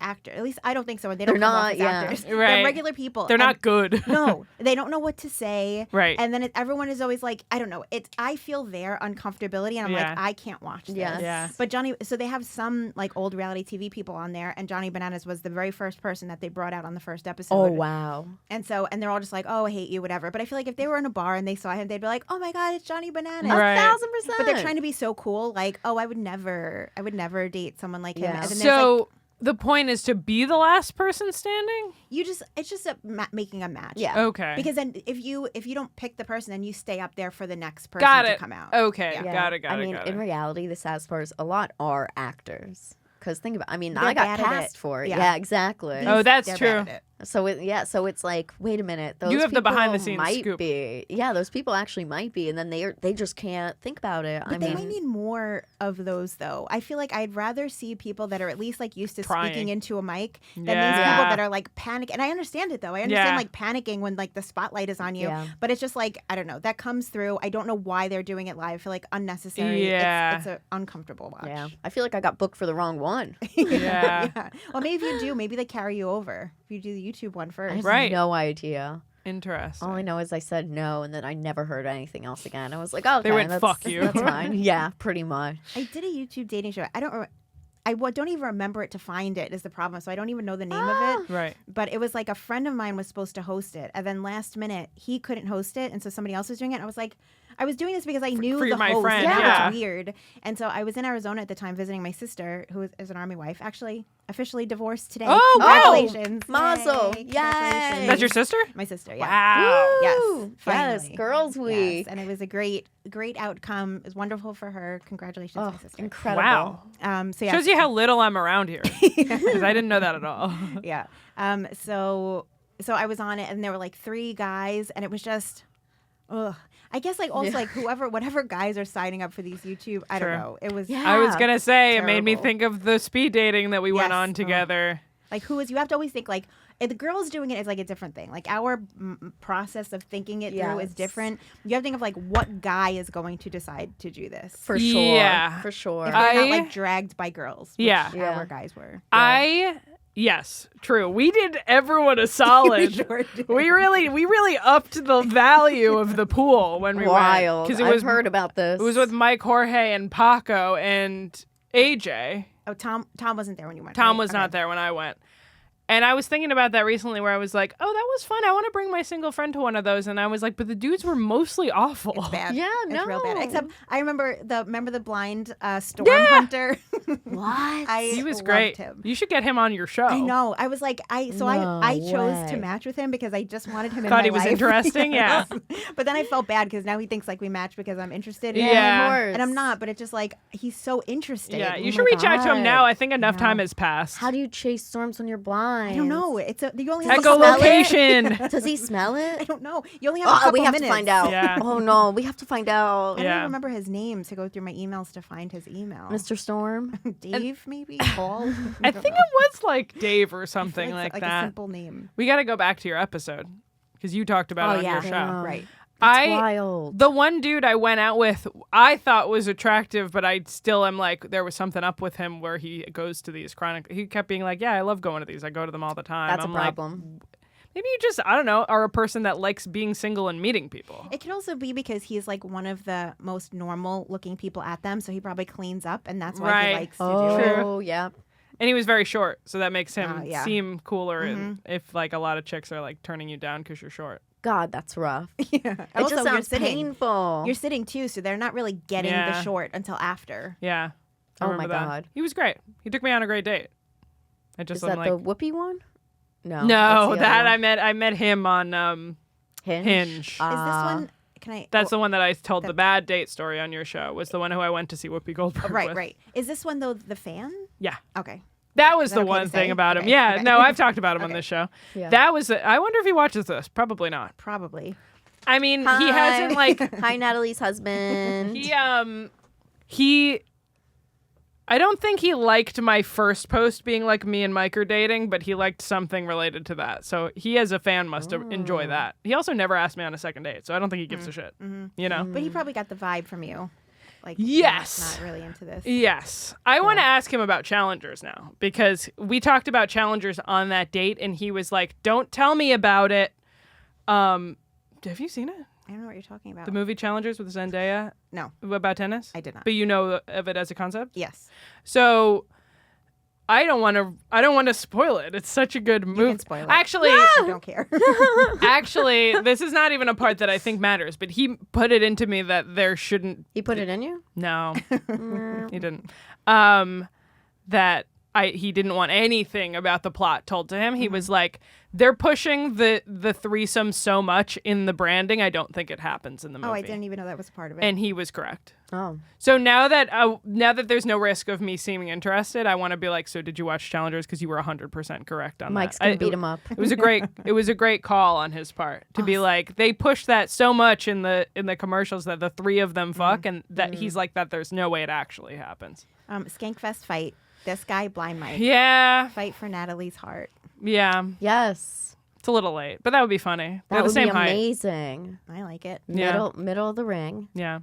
actors. At least I don't think so. And they don't They're come off not, as yeah. actors. Right. They're regular people. They're And not good. No, they don't know what to say. Right. And then everyone is always like, I don't know. I feel their uncomfortability, and I'm Yeah. like, I can't watch this. Yes. Yeah. But so they have some like old reality TV people on there, and Johnny Bananas was the very first person that they brought out on the first episode. oh, wow. And they're all just like, oh, I hate you, whatever. But I feel like if they were in a bar and they saw him, they'd be like, oh my God, it's Johnny Bananas. Right. 1,000%. But they're trying to be so cool, like, oh, I would never date someone like him. Yeah. And then there's So like, the point is to be the last person standing? it's just making a match. Yeah. Okay. Because then if you don't pick the person, then you stay up there for the next person Got to it. come out. Okay. Yeah. Got it. I mean, got in it. reality, the saddest part is a lot are actors. Because think about, I mean, They're I got bad at cast it. for it. Yeah. Yeah, exactly. Oh, that's They're true. bad at it. So it's like, wait a minute, those You have the people behind-the-scenes might scoop. be. Yeah, those people actually might be, and then they just can't think about it. But they might need more of those, though. I feel like I'd rather see people that are at least like used to Trying. speaking into a mic than Yeah. these people that are like panic. And I understand it though. I understand Yeah. like panicking when like the spotlight is on you. Yeah. But it's just like I don't know. That comes through. I don't know why they're doing it live. I feel like unnecessary. Yeah. It's an uncomfortable watch. Yeah, I feel like I got booked for the wrong one. Yeah. Yeah. Well, maybe if you do, maybe they carry you over. If you do the YouTube one I first. have Right. no idea. Interesting. All I know is I said no, and then I never heard anything else again. I was like, oh, okay, went, that's, "Fuck you." That's fine. Yeah, pretty much. I did a YouTube dating show. I don't even remember it to find it is the problem. So I don't even know the name of it. Right. But it was like a friend of mine was supposed to host it, and then last minute he couldn't host it, and so somebody else was doing it. And I was like, I was doing this because I knew for the my host. friend, and it yeah. was weird. And so I was in Arizona at the time visiting my sister, who is an army wife, actually officially divorced today. Oh, wow. Congratulations, Mazel. Yay. Yay. Congratulations. That's your sister? My sister. Yeah. Wow. Yes, Woo! Yes, finally. Girls Week. Yes, and it was a great outcome. It was wonderful for her. Congratulations, Oh, my sister. incredible. Wow. So yeah, Shows you how little I'm around here. Because I didn't know that at all. yeah. So I was on it, and there were like 3 guys, and it was just, ugh. I guess like also like whatever guys are signing up for these YouTube, I True. don't know. It was Yeah. I was going to say, it made me Terrible. think of the speed dating that we went Yes. on together. like you have to always think like if the girls doing it is like a different thing. Like our process of thinking it through is Yes. different. You have to think of like what guy is going to decide to do this. For sure. Yeah. For sure. If they're not I- like dragged by girls. Which Yeah. Yeah. our guys were. Yes, true. We did everyone a solid. sure did. We really upped the value of the pool when we Wild. went. Because I've heard about this. It was with Mike, Jorge, and Paco and AJ. Oh, Tom wasn't there when you went. Tom right? was Okay. not there when I went. And I was thinking about that recently where I was like, oh, that was fun. I want to bring my single friend to one of those. And I was like, but the dudes were mostly awful. It's bad. Yeah, It's real bad. no. Except I remember the blind storm hunter. What? He was loved great. him. You should get him on your show. I know. I was like, I chose to way. match with him because I just wanted him in Thought my he was life. interesting, yeah. But then I felt bad because now he thinks like we match because I'm interested in Yeah. him. Of course. And I'm not, but it's just like he's so interested. Yeah, you Oh should my reach out to him God. now. I think enough time has passed. How do you chase storms when you're blind? I don't know. You only have Does he smell it? Echolocation. Does he smell I it? don't know. You only have a Oh, couple we have minutes. to find out. Yeah. Oh no, we have to find out. I don't Yeah. even remember his name to go through my emails to find his email. Mr. Storm. Dave, maybe? Paul? I don't think know. it was like Dave or It's something like a that. simple name. We got to go back to your episode because you talked about it on your show. Yeah. Right. Wild. The one dude I went out with, I thought was attractive, but I still am like, there was something up with him where he goes to these chronic. He kept being like, yeah, I love going to these. I go to them all the time. That's I'm a problem. Like, maybe you just, I don't know, are a person that likes being single and meeting people. It could also be because he's like one of the most normal looking people at them, so he probably cleans up, and that's why Right. he likes to do it. Oh, yeah. And he was very short, so that makes him Yeah. seem cooler and if like a lot of chicks are like turning you down because you're short. God, that's rough. Yeah. It Also, just you're sounds sitting. painful. You're sitting too, so they're not really getting Yeah. the short until after. Yeah. I Oh remember my that. God. He was great. He took me on a great date. I just Is am that like, the whoopee one? No. no, that's the that other I met him on Hinge. Hinge. Is this Ah. one? Can I? That's the one that I told the that- bad date story on your show. Was the one who I went to see Whoopi Goldberg right, with. right. Is this one though the fan? Yeah. Okay. That was Is the that okay one to thing say? about him. Okay, Yeah, okay. no, I've talked about him on Okay. this show. Yeah. That was. I wonder if he watches this. Probably not. Probably. I mean, he Hi. hasn't like Hi, Natalie's husband. he. I don't think he liked my first post being like me and Mike are dating, but he liked something related to that. So he as a fan must enjoy that. He also never asked me on a second date, so I don't think he gives a shit. You know? But he probably got the vibe from you. Like, Yes. not really into this. Yes. I want to ask him about challengers now because we talked about challengers on that date and he was like, "Don't tell me about it." Have you seen it? I don't know what you're talking about. The movie Challengers with Zendaya No, about tennis? I did not. But you know of it as a concept? Yes. So I don't want to spoil it. It's such a good movie. can spoil it. Actually, I don't care. actually, this is not even a part that I think matters, but he put it into me that there shouldn't He put it in you? No, he didn't. That he didn't want anything about the plot told to him. He was like, they're pushing the threesome so much in the branding. I don't think it happens in the movie. Oh, I didn't even know that was part of it. And he was correct. Oh. So now that there's no risk of me seeming interested, I want to be like, so did you watch Challengers? Because you were 100% correct on Mike's that. gonna beat him up. It was a great call on his part to be like, they push that so much in the commercials that the three of them fuck, and that he's like that. There's no way it actually happens. Skankfest fight. This guy, Blind Mike. Yeah, Fight for Natalie's heart. yeah. Yes. It's a little late, but that would be funny. They're That the would same be height. amazing. I like it. Yeah. Middle of the ring. Yeah,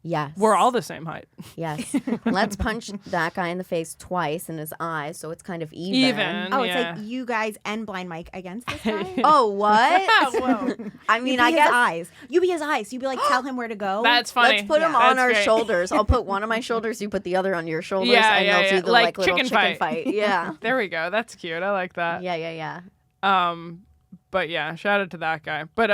Yes. we're all the same height. Yes. Let's punch that guy in the face twice in his eyes so it's kind of even. Oh, it's yeah. like you guys and Blind Mike against this guy? Oh, what? Whoa. I You mean, be I his guess eyes. You be his eyes. You be like, tell him where to go. That's funny. let's put him Yeah. on That's our great. shoulders. I'll put one on my shoulders, you put the other on your shoulders, Yeah, and yeah, they'll yeah. do the Like little chicken chicken fight. fight. Yeah. There we go. That's cute. I like that. Yeah. But yeah, shout out to that guy. But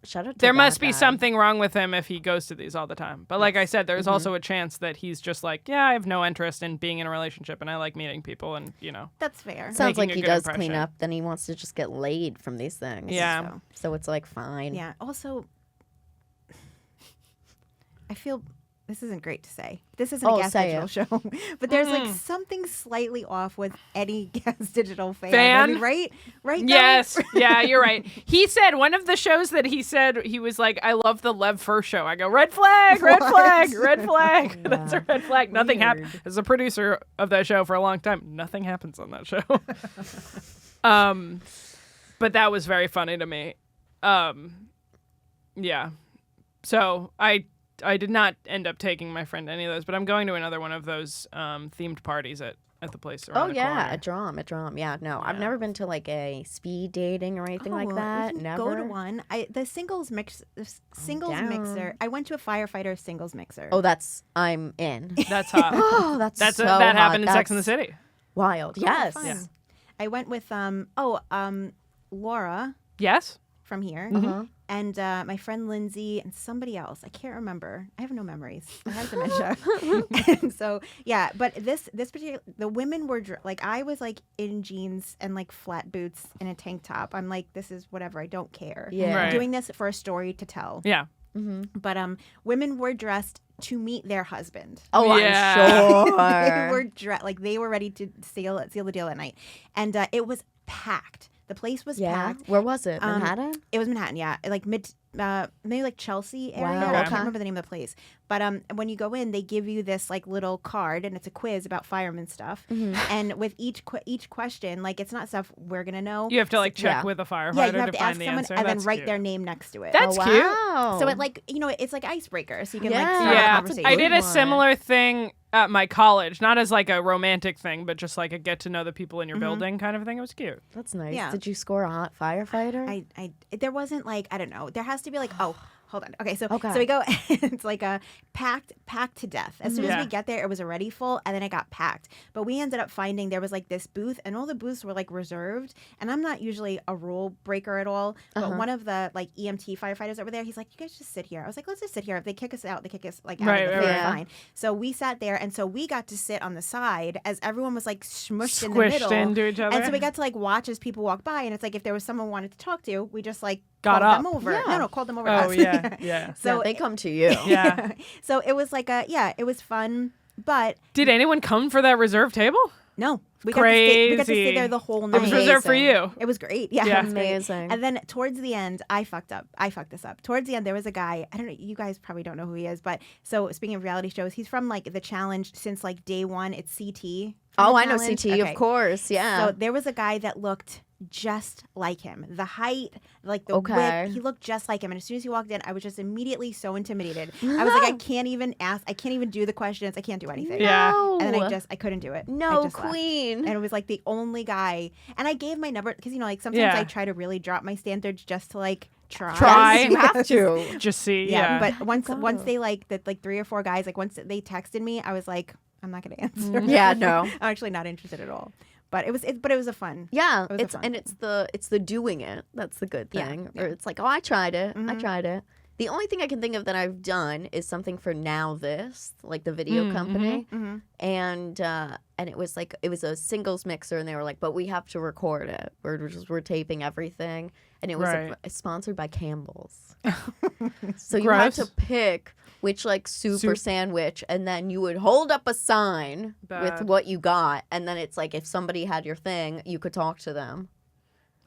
Shout out to there that must be guy. something wrong with him if he goes to these all the time. But like I said, there's also a chance that he's just like, yeah, I have no interest in being in a relationship, and I like meeting people, and you know. That's fair. Sounds making like a he good does impression. clean up, then he wants to just get laid from these things. Yeah. So it's like fine. Yeah. Also, I feel this isn't great to say. This isn't Oh, a Gas say Digital show, but there's like something slightly off with any Gas Digital fan. I mean, right? Right? though? Yes, yeah, you're right. He said one of the shows that he said he was like, I love the Lev Fur show. I go, red flag, red flag, red flag. That's a red flag. Nothing happens. As a producer of that show for a long time, nothing happens on that show. But that was very funny to me. Yeah. So I did not end up taking my friend to any of those, but I'm going to another one of those themed parties at the place around Oh the yeah, corner. a drum. Yeah, no, I've never been to like a speed dating or anything like that. We can Never. go to one. The singles down. mixer. I went to a firefighter singles mixer. Oh, I'm in. That's hot. Oh, that's so that hot. happened in Sex and the That's City. Wild. Yes. Fun. Yeah. I went with Laura Yes. from here. Uh-huh. And my friend Lindsay and somebody else. I can't remember. I have no memories. I have dementia. And so, yeah. But this particular, the women were like, I was like in jeans and like flat boots and a tank top. I'm like, this is whatever. I don't care. Yeah. Right. I'm doing this for a story to tell. Yeah. But women were dressed to meet their husband. Oh, Yeah. I'm They sure. were like they were ready to seal the deal at night, and it was packed. The place was packed. Where was it? Manhattan? It was Manhattan, yeah, like maybe like Chelsea area. Wow, I okay. can't remember the name of the place. But when you go in, they give you this like little card, and it's a quiz about fireman stuff. And with each question, like it's not stuff we're gonna know. You have to like check Yeah. with a firefighter Yeah, you have to to find ask the someone answer. and then That's write cute. their name next to it. That's oh, cute. wow. So it like it's like icebreaker, so you can like Yeah. start a Yeah, conversation. I did a One. similar thing at my college, not as like a romantic thing, but just like a get to know the people in your building kind of thing. It was cute. That's nice. Yeah. Did you score a hot firefighter? I there wasn't like I don't know. There has to be like hold on. Okay, so Okay. so we go. It's like a packed to death. As soon Yeah. as we get there, it was already full, and then it got packed. But we ended up finding there was like this booth, and all the booths were like reserved. And I'm not usually a rule breaker at all, but one of the like EMT firefighters over there, he's like, "You guys just sit here." I was like, "Let's just sit here. If they kick us out, they kick us like out Right, of the right, booth, right. fine." So we sat there, and so we got to sit on the side as everyone was like smushed in the Squished middle. into each other. And so we got to like watch as people walk by, and it's like if there was someone we wanted to talk to, we just like Got called up. them over. Yeah. No, called them over. to Oh us. yeah, yeah. So yeah, they come to you. Yeah. so it was like it was fun, but Did anyone come for that reserve table? no, we got to stay Crazy. there the whole It night. was reserved for you. It was great. Yeah, Yeah. it was great. Amazing. And then towards the end, I fucked this up. Towards the end, there was a guy. I don't know. You guys probably don't know who he is, but so speaking of reality shows, he's from like the challenge since like day one. It's CT. Oh, The I know Challenge. CT, Okay. of course. Yeah. So there was a guy that looked just like him. The height, like the Okay. width, he looked just like him. And as soon as he walked in, I was just immediately so intimidated. I was like, I can't even ask. I can't even do the questions. I can't do anything. Yeah. No. And then I couldn't do it. I No, just left. queen. And it was like the only guy. And I gave my number because, like sometimes Yeah. I try to really drop my standards just to like try. Try. Yes, you have to. Just see. Yeah. Yeah. But once God. they like that, like 3 or 4 guys, like once they texted me, I was like, I'm not going to answer. Yeah, no. I'm actually not interested at all. But it was a fun. Yeah, It was a it's fun and it's the doing it. That's the good Yeah, thing. yeah. Or it's like, oh, I tried it. I Mhm. tried it. The only thing I can think of that I've done is something for Now This, like the video company, Mm-hmm. and it was like it was a singles mixer, and they were like, but we have to record it. We're taping everything, and it was Right. sponsored by Campbell's. So you had to Gross. pick which like soup or sandwich, and then you would hold up a sign with Bad. what you got, and then it's like if somebody had your thing, you could talk to them,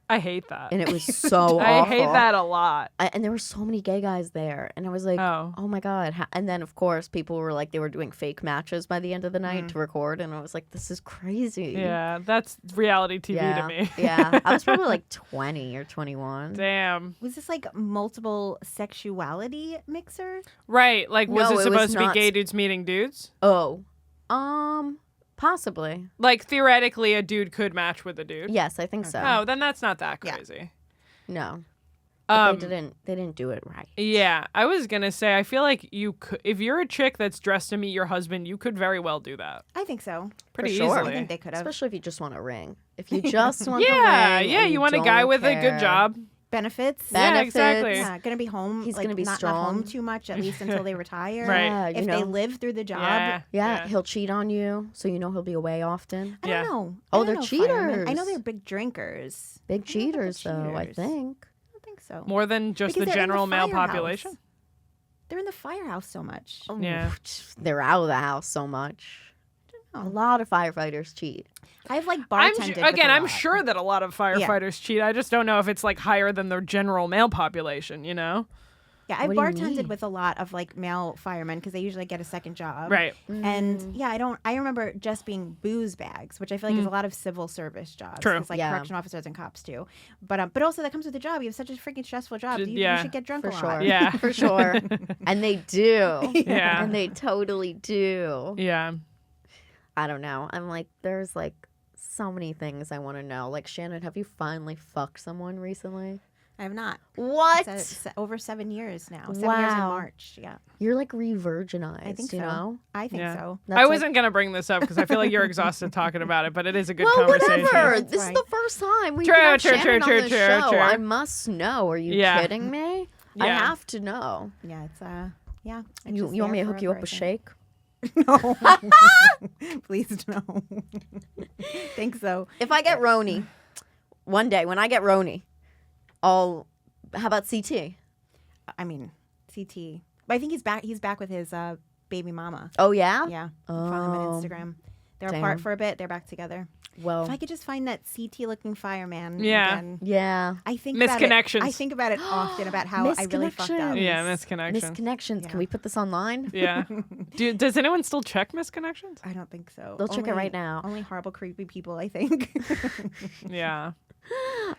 I hate that. and it was so I awful. hate that a lot. And there were so many gay guys there, and I was like, Oh. oh my god. And then of course people were like they were doing fake matches by the end of the night to record, and I was like, this is crazy. Yeah, that's reality TV yeah. to me. Yeah, I was probably like 20 or 21. Damn. Was this like multiple sexuality mixer? Right. Like, was No, it it was supposed to be not gay dudes meeting dudes? Oh, possibly. Like, theoretically, a dude could match with a dude. Yes, I think so. Oh, then that's not that Yeah. crazy. No, but Um, they didn't do it right. yeah, I was gonna say, I feel like you could, if you're a chick that's dressed to meet your husband, you could very well do that I think so. pretty sure. easily. I think they could have. Especially if you just want a ring. If you just want Yeah, the ring, yeah, and you want a guy don't with a care. good job. Benefits. Yeah, Benefits. exactly. Yeah, gonna be home. He's like, gonna be not strong. home too much, at least until they retire. Right. Yeah, If you they know. live through the job. Yeah, Yeah, he'll cheat on you, so you know he'll be away often. I Yeah. don't know. Oh, I don't they're know firemen. I know cheaters. they're big drinkers. Big cheaters, though, I cheaters. think. I don't think so. More than just Because the they're in the general male firehouse. population. They're in the firehouse so much. Yeah. They're out of the house so much. A lot of firefighters cheat. I've like I'm bartended. with again, a I'm lot. sure that a lot of firefighters cheat. I just don't know if it's like higher than the general male population, you know? Yeah, I've What do you mean? bartended with a lot of like male firemen because they usually get a second job. Right. And yeah, I remember just being booze bags, which I feel like is a lot of civil service jobs. True. It's like Yeah. correction officers and cops too. But also that comes with the job. You have such a freaking stressful job. You Yeah. should get drunk For a lot. sure. Yeah. For sure. And they do. Yeah. And they totally do. Yeah. I don't know. I'm like, there's like so many things I want to know. Like, Shannon, have you finally fucked someone recently? I have not. What? It's over 7 years now. 7 years in Wow. March. Yeah. You're like re-virginized. I think you so. know? I think Yeah. so. That's I like- wasn't going to bring this up because I feel like you're exhausted talking about it, but it is a good Well, conversation. whatever. That's This fine. is the first time we've True, had true, Shannon true, on the true, show. true. I must know. Are you Yeah. kidding me? I Yeah. have to know. Yeah, it's yeah. it's You just want me to there hook you up forever, with I shake? think. No. Please no. Think so. If I get Roni, one day when I get Roni, how about CT? I mean, CT. But I think he's back. He's back with his baby mama. Oh yeah. Yeah. Follow him on Oh, Instagram. They're damn. apart for a bit. They're back together. well, If I could just find that CT looking fireman. Yeah. Again, yeah. I think about it. Misconnections. I think about it often about how I really fucked up. Misconnections. Yeah, misconnections. Misconnections. Yeah. Can we put this online? Yeah. Does anyone still check misconnections? I don't think so. They'll check it right now. Only horrible, creepy people, I think. Yeah.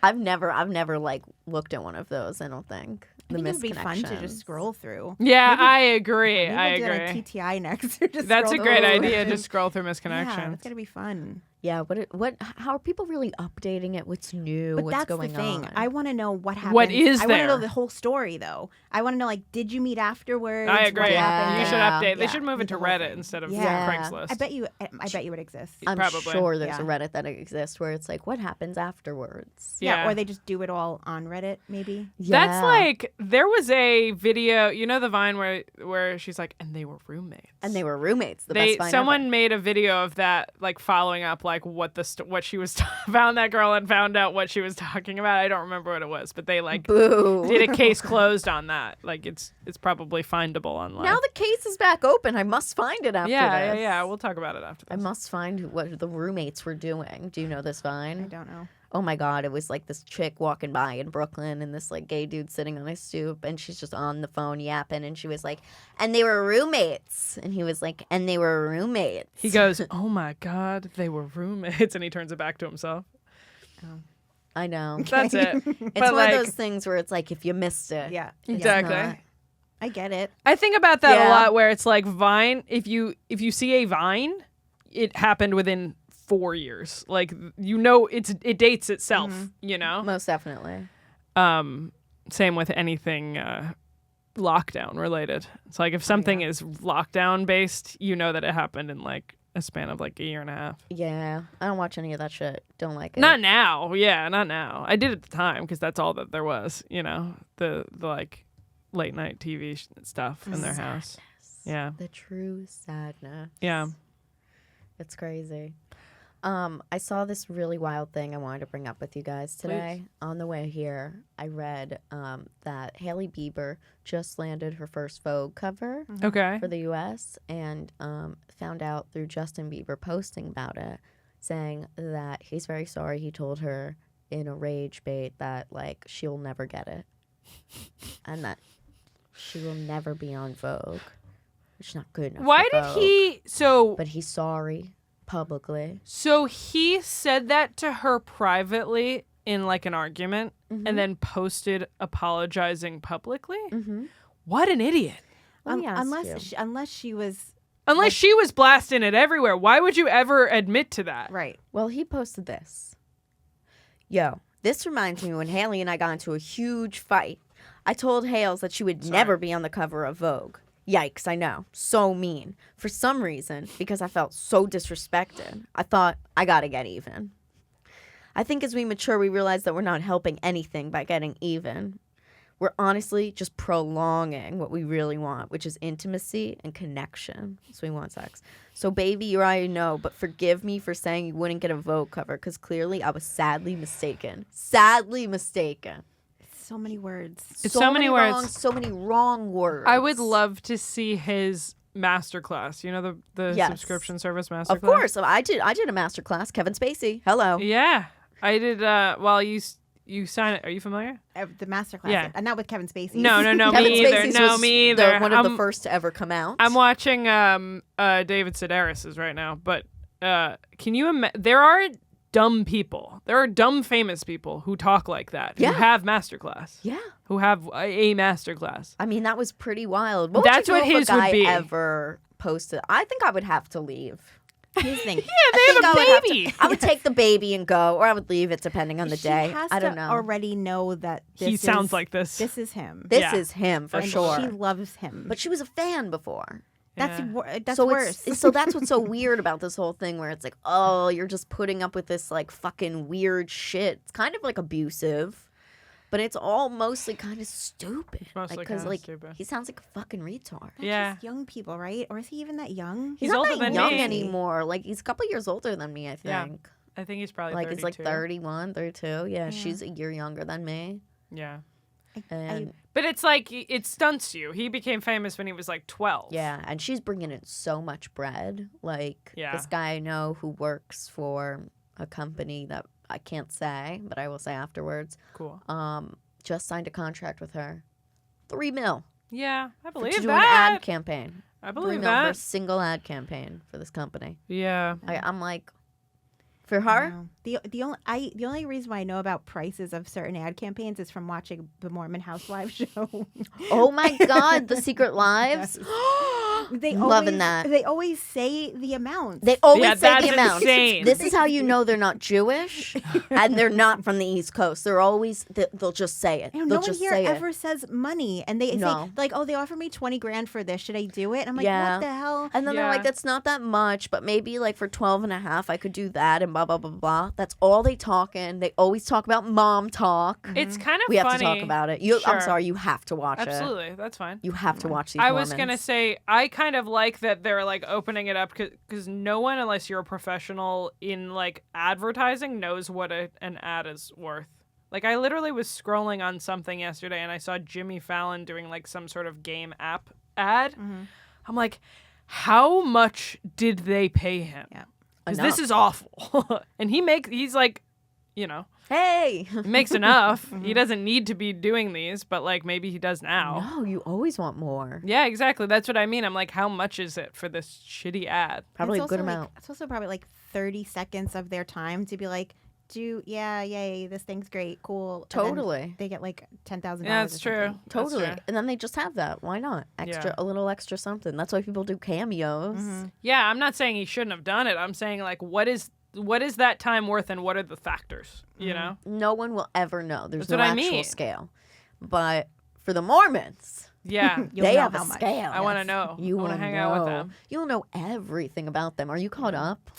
I've never like looked at one of those. I don't think. I think it would be fun to just scroll through. Yeah, I agree. Maybe I we'll do that agree. on TTI next. Just That's a scroll great through. idea. Just scroll through Yeah, misconnections. it's gonna be fun. Yeah. What? How are people really updating it? What's new? But What's that's going the thing. on? I want to know what happened. What is I want to know there? the whole story, though. I want to know, like, did you meet afterwards? I What agree. Yeah. You should Yeah. update. They Yeah. should move it to The whole Reddit thing. instead of Yeah. Craigslist. I bet you it would exist. I'm Probably. sure there's a Yeah. Reddit that exists where it's like, what happens afterwards? Yeah. Or they just do it all on Reddit, maybe. That's like there was a video, you know, the Vine where she's like, and they were roommates. and they were roommates. The best Vine Someone ever. made a video of that, like following up, like what she was found that girl and found out what she was talking about. I don't remember what it was, but they like Boo. did a case closed on that. Like it's probably findable online. Now the case is back open. I must find it after yeah, this. yeah. We'll talk about it after I this. must find what the roommates were doing. Do you know this I Vine? don't know. Oh my God, it was like this chick walking by in Brooklyn and this like gay dude sitting on his stoop and she's just on the phone yapping and she was like, and they were roommates. And he was like, and they were roommates. He goes, "Oh my God, they were roommates," and he turns it back to himself. I know. That's it. It's But, one like, of those things where it's like if you missed it. Yeah. it's Exactly. not. I get it. I think about that a Yeah. lot where it's like Vine, if you see a Vine, it happened within 4 years. Like it dates itself, you know? Most definitely. Same with anything lockdown related. It's like if something is lockdown based, you know that it happened in like a span of like a year and a half. Yeah. I don't watch any of that shit. Don't like it. Not now. Yeah, not now. I did at the time because that's all that there was, you know, the like late night TV stuff in their house. Yeah. The true sadness. Yeah. It's crazy. I saw this really wild thing I wanted to bring up with you guys today. On the way here, I read that Hailey Bieber just landed her first Vogue cover Okay. for the U.S. and found out through Justin Bieber posting about it, saying that he's very sorry. He told her in a rage bait that like she'll never get it, and that she will never be on Vogue. It's not good enough. Why for did Vogue. he But he's sorry publicly. So he said that to her privately in like an argument and then posted apologizing publicly? Mm-hmm. What an idiot. Unless she was Unless she was blasting it everywhere. Why would you ever admit to that? right. Well, he posted this. Yo, this reminds me when Hailey and I got into a huge fight. I told Hales that she would never be on the cover of Vogue. Yikes, I know. So mean. For some reason, because I felt so disrespected, I thought, I gotta get even. I think as we mature, we realize that we're not helping anything by getting even. We're honestly just prolonging what we really want, which is intimacy and connection. So we want sex. So, baby, you already know, but forgive me for saying you wouldn't get a Vogue cover, because clearly I was sadly mistaken. Sadly mistaken. So many words. It's so many words. So many wrong words. I would love to see his masterclass. You know the Yes. subscription service masterclass? Of course. I did a masterclass. Kevin Spacey. Hello. Yeah. I did well you sign it. Are you familiar? The masterclass. Yeah. And not with Kevin Spacey. No, Kevin me either. Spacey's No, was me either. one of the first to ever come out. I'm watching David Sedaris's right now, but can you imagine? There are dumb people. There are dumb famous people who talk like that. Yeah. Who have masterclass. Yeah. Who have a masterclass. I mean, that was pretty wild. What That's would you what do if his a guy would be. ever posted? I think I would have to leave. Here's the thing. They have a baby. I would take the baby and go, or I would leave it depending on the She day. has I don't to know. already know that He sounds like this. This is him. This Yeah. is him for and sure. She loves him. But she was a fan before. That's Yeah. that's so worse. so that's what's so weird about this whole thing where it's like, oh, you're just putting up with this like fucking weird shit. It's kind of like abusive, but it's all mostly kind of stupid. It's mostly Because kinda like stupid. he sounds like a fucking retard. That's Yeah. just young people, right? Or is he even that young? He's not older that than young me. anymore. Like he's a couple years older than me, I Yeah. think. I think he's probably Like 32. he's like 31, 32. Yeah, she's a year younger than me. Yeah. And But it's like, it stunts you. He became famous when he was like 12. yeah, and she's bringing in so much bread. Like Yeah. this guy I know who works for a company that I can't say, but I will say afterwards. Cool. Just signed a contract with her. $3 million Yeah, I to believe do an that. ad campaign. I $3 believe million for a that. single ad campaign for this company. Yeah. I'm like, for her? No. The only reason why I know about prices of certain ad campaigns is from watching the Mormon Housewives show. Oh my God, The Secret Lives. They Loving always, that. They always say the amounts. They always Yeah, say that's the amount. insane. This is how you know they're not Jewish and they're not from the East Coast. They're always, they'll just say it. No They'll one just here say ever it. says money, and they No. say like, "Oh, they offered me $20,000 for this. Should I do it?" And I'm like, Yeah. "What the hell?" And then they're Yeah. like, that's not that much, but maybe like for 12 and a half, I could do that and blah, blah, blah, blah. That's all they talk in. They always talk about mom talk. It's kind of We have funny. to talk about it. I'm Sure. sorry, you have to watch it. Absolutely. That's fine. You have to watch these I was going to Mormons. say, I kind of like that they're like opening it up because no one, unless you're a professional in like advertising, knows what an ad is worth. Like, I literally was scrolling on something yesterday and I saw Jimmy Fallon doing like some sort of game app ad. Mm-hmm. I'm like, how much did they pay him? Yeah. Because this is awful. And he's like, you know, Hey! he makes enough. He doesn't need to be doing these, but like maybe he does now. No, you always want more. Yeah, exactly. That's what I mean. I'm like, how much is it for this shitty ad? Probably a It's good also, amount. It's also probably like 30 seconds of their time to be like, yay, this thing's great, cool. And then Totally. they get like $10,000. Yeah, that's true. That's Totally. true. And then they just have that. Why not? Yeah. A little extra something. That's why people do cameos. Yeah, I'm not saying he shouldn't have done it. I'm saying like, what is that time worth, and what are the factors? You know? No one will ever know. There's That's no what I actual mean. scale. But for the Mormons, Yeah, You'll they know have how a much. scale. I want to know. You I want will to hang out with know. them. You'll know everything about them. Are you caught up?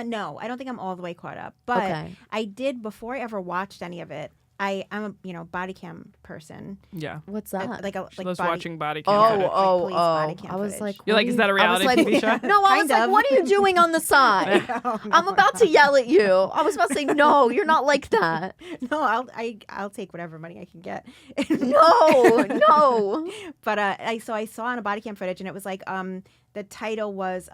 No, I don't think I'm all the way caught up, but Okay. I did before I ever watched any of it. I'm a body cam person. Yeah. What's I- that? like a She like loves body, watching body cam. Oh, footage. oh, police oh. body cam I was footage. like, You're what like, are is you- that a reality I was like, TV show? No, I was Kind like, of. what are you doing on the side? I'm about to yell at you. I was about to say, no, you're not like that. No, I'll take whatever money I can get. No. But I saw on a body cam footage, and it was like the title was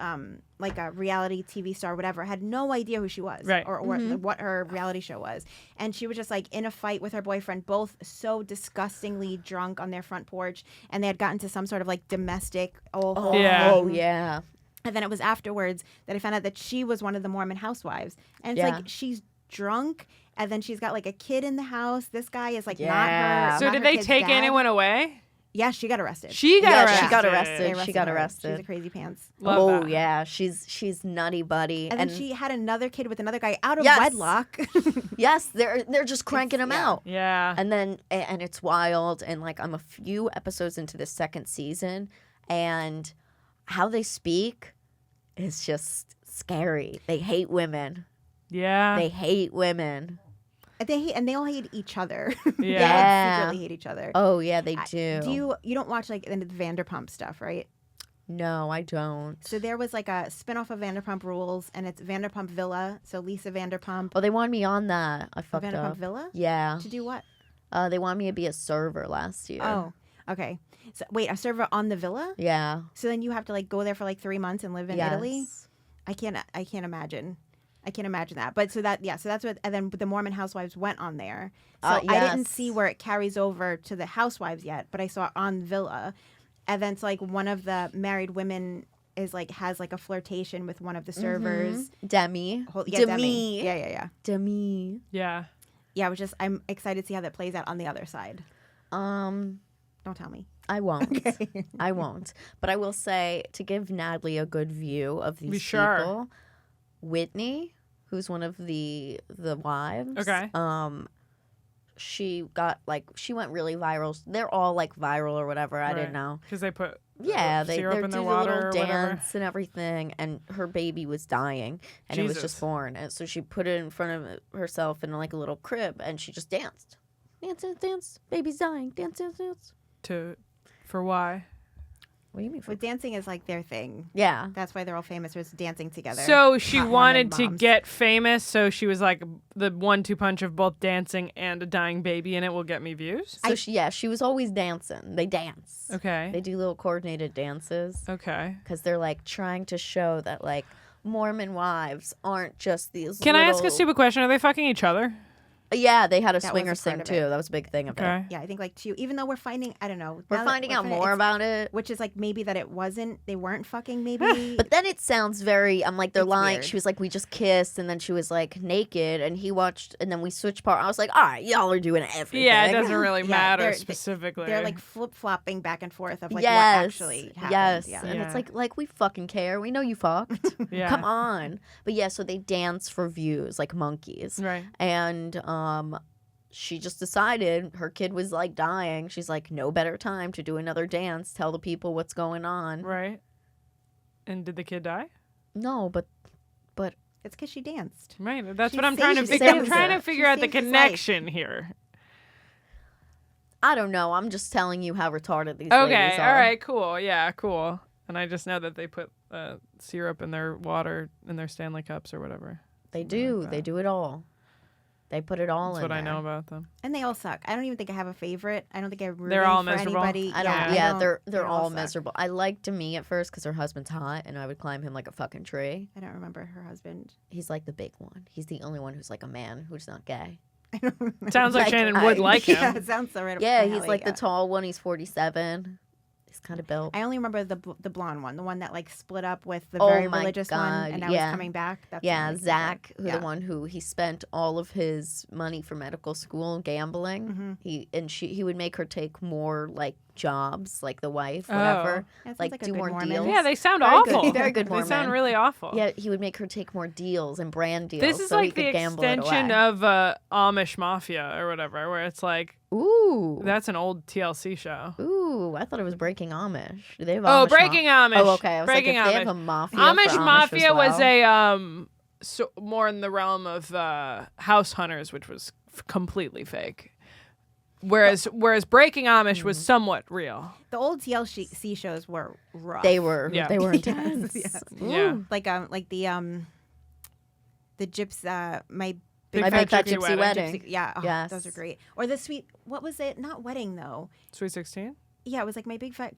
like a reality TV star, or whatever. I had no idea who she was, Right. or what her reality show was, and she was just like in a fight with her boyfriend, both so disgustingly drunk on their front porch, and they had gotten to some sort of like domestic whole Yeah. Oh, thing. yeah. And then it was afterwards that I found out that she was one of the Mormon housewives, and it's Yeah. like she's drunk. And then she's got like a kid in the house. This guy is like Yeah. not her. So not did her they kid's take dad. anyone away? Yeah, she got arrested. She got Yeah, arrested. she got They arrested. She got her. arrested. She's a crazy pants. Love Oh that. yeah, she's nutty buddy. And then she had another kid with another guy out of Yes. wedlock. yes, they're just cranking them yeah. out. Yeah. And then and it's wild, and like I'm a few episodes into the second season, and how they speak is just scary. They hate women. Yeah. They hate women. They all hate each other. They Yeah. secretly hate each other. Oh yeah, they I- do. you don't watch like the Vanderpump stuff, right? No, I don't. So there was like a spinoff of Vanderpump Rules, and it's Vanderpump Villa. So Lisa Vanderpump. Oh, they wanted me on that. I fucked Vanderpump up. Villa? Yeah. To do what? They wanted me to be a server last year. Oh, okay. So wait, a server on the villa? Yeah. So then you have to like go there for like 3 months and live in Italy? Yes. I can't imagine. I can't imagine that. But so that's what, and then the Mormon housewives went on there. So I didn't Yes. see where it carries over to the housewives yet, but I saw it on Villa. And then it's like one of the married women is like, has like a flirtation with one of the servers. Demi. Yeah, Demi. Demi. Yeah. Demi. Yeah. Yeah, I'm excited to see how that plays out on the other side. Um, Don't tell me. I won't. Okay. I won't. But I will say, to give Natalie a good view of these Sure. people, Whitney, who's one of the wives. Okay. She went really viral. They're all like viral or whatever. I didn't know. Because they put Yeah, they syrup do in the their water little or whatever. dance and everything, and her baby was dying, and it was Jesus. just born, and so she put it in front of herself in like a little crib, and she just danced, dance, baby's dying, dance. For why? What do you mean? But dancing is like their thing. Yeah, That's why they're all famous. Was dancing together. So she Hot wanted Mormon to moms. get famous, so she was like, the 1-2 punch of both dancing and a dying baby in it will get me views. so she was always dancing. They dance. Okay. They do little coordinated dances Okay. because they're like trying to show that like Mormon wives aren't just these. Can I ask a little- stupid question? Are they fucking each other? Yeah, they had a That was swinger a part thing of too. it. That was a big thing of it. Okay. Yeah, I think like 2. Even though we're finding, I don't know. We're now that finding out more it's- about it. Which is like maybe that they weren't fucking maybe. But then it sounds very, I'm like, they're It's lying. weird. She was like, we just kissed, and then she was like naked, and he watched, and then we switched part. I was like, all right, y'all are doing everything. Yeah, it doesn't really Yeah, matter they're- specifically. they're like flip-flopping back and forth of like yes, what actually happened. yes, Yeah. and Yeah. it's like we fucking care. We know you fucked. yeah. Come on. But yeah, so they dance for views like monkeys, Right. and she just decided her kid was like dying. She's like, no better time to do another dance. Tell the people what's going on. Right. And did the kid die? No, but It's because she danced. Right. That's She what I'm trying to saved- figure. I'm saved trying it. to figure She out the saved his connection here. I don't know. I'm just telling you how retarded these Okay. ladies All are. right. Cool. Yeah. Cool. And I just know that they put syrup in their water in their Stanley cups or whatever. They Something do. like They that. do it all. They put it all That's in what I there. know about them. And they all suck. I don't even think I have a favorite. I don't think I root They're all for miserable? anybody. I don't. I Yeah, don't- they're all suck. miserable. I liked Demi at first because her husband's hot, and I would climb him like a fucking tree. I don't remember her husband. He's like the big one. He's the only one who's like a man who's not gay. I don't remember. Sounds like Like, Shannon I- would like him. Yeah, it sounds so right up Yeah, my he's alley, like yeah. the tall one. He's 47. He's kind of built. I only remember the blonde one, the one that like split up with the Oh very my religious one, God, and now yeah. he's coming back. That's Yeah, the one I Zach, think of. the one who he spent all of his money for medical school gambling. Mhm. He would make her take more like jobs, like the wife, Oh. whatever. That sounds like, like a do good more Mormon. deals. Yeah, they sound Very good- awful. very good They sound Mormon. really awful. Yeah, he would make her take more deals and brand deals. This is so he like the could gamble it extension away. of Amish Mafia or whatever, where it's like Ooh. that's an old TLC show. Ooh, I thought it was Breaking Amish. Do they have Oh, Amish Breaking Amish. Oh, okay. I was Breaking like, if Amish. they have a mafia Amish for Mafia as was well. a so more in the realm of House Hunters, which was completely fake. Whereas Breaking Amish was somewhat real. The old TLC shows were rough. They were Yeah. they were Yes, intense. yes. Yeah. like the gyps my My Big Fat Gypsy Wedding. yeah, Yes. those are great. Or the sweet, what was it? Not wedding though. Sweet 16? Yeah, it was like my big fat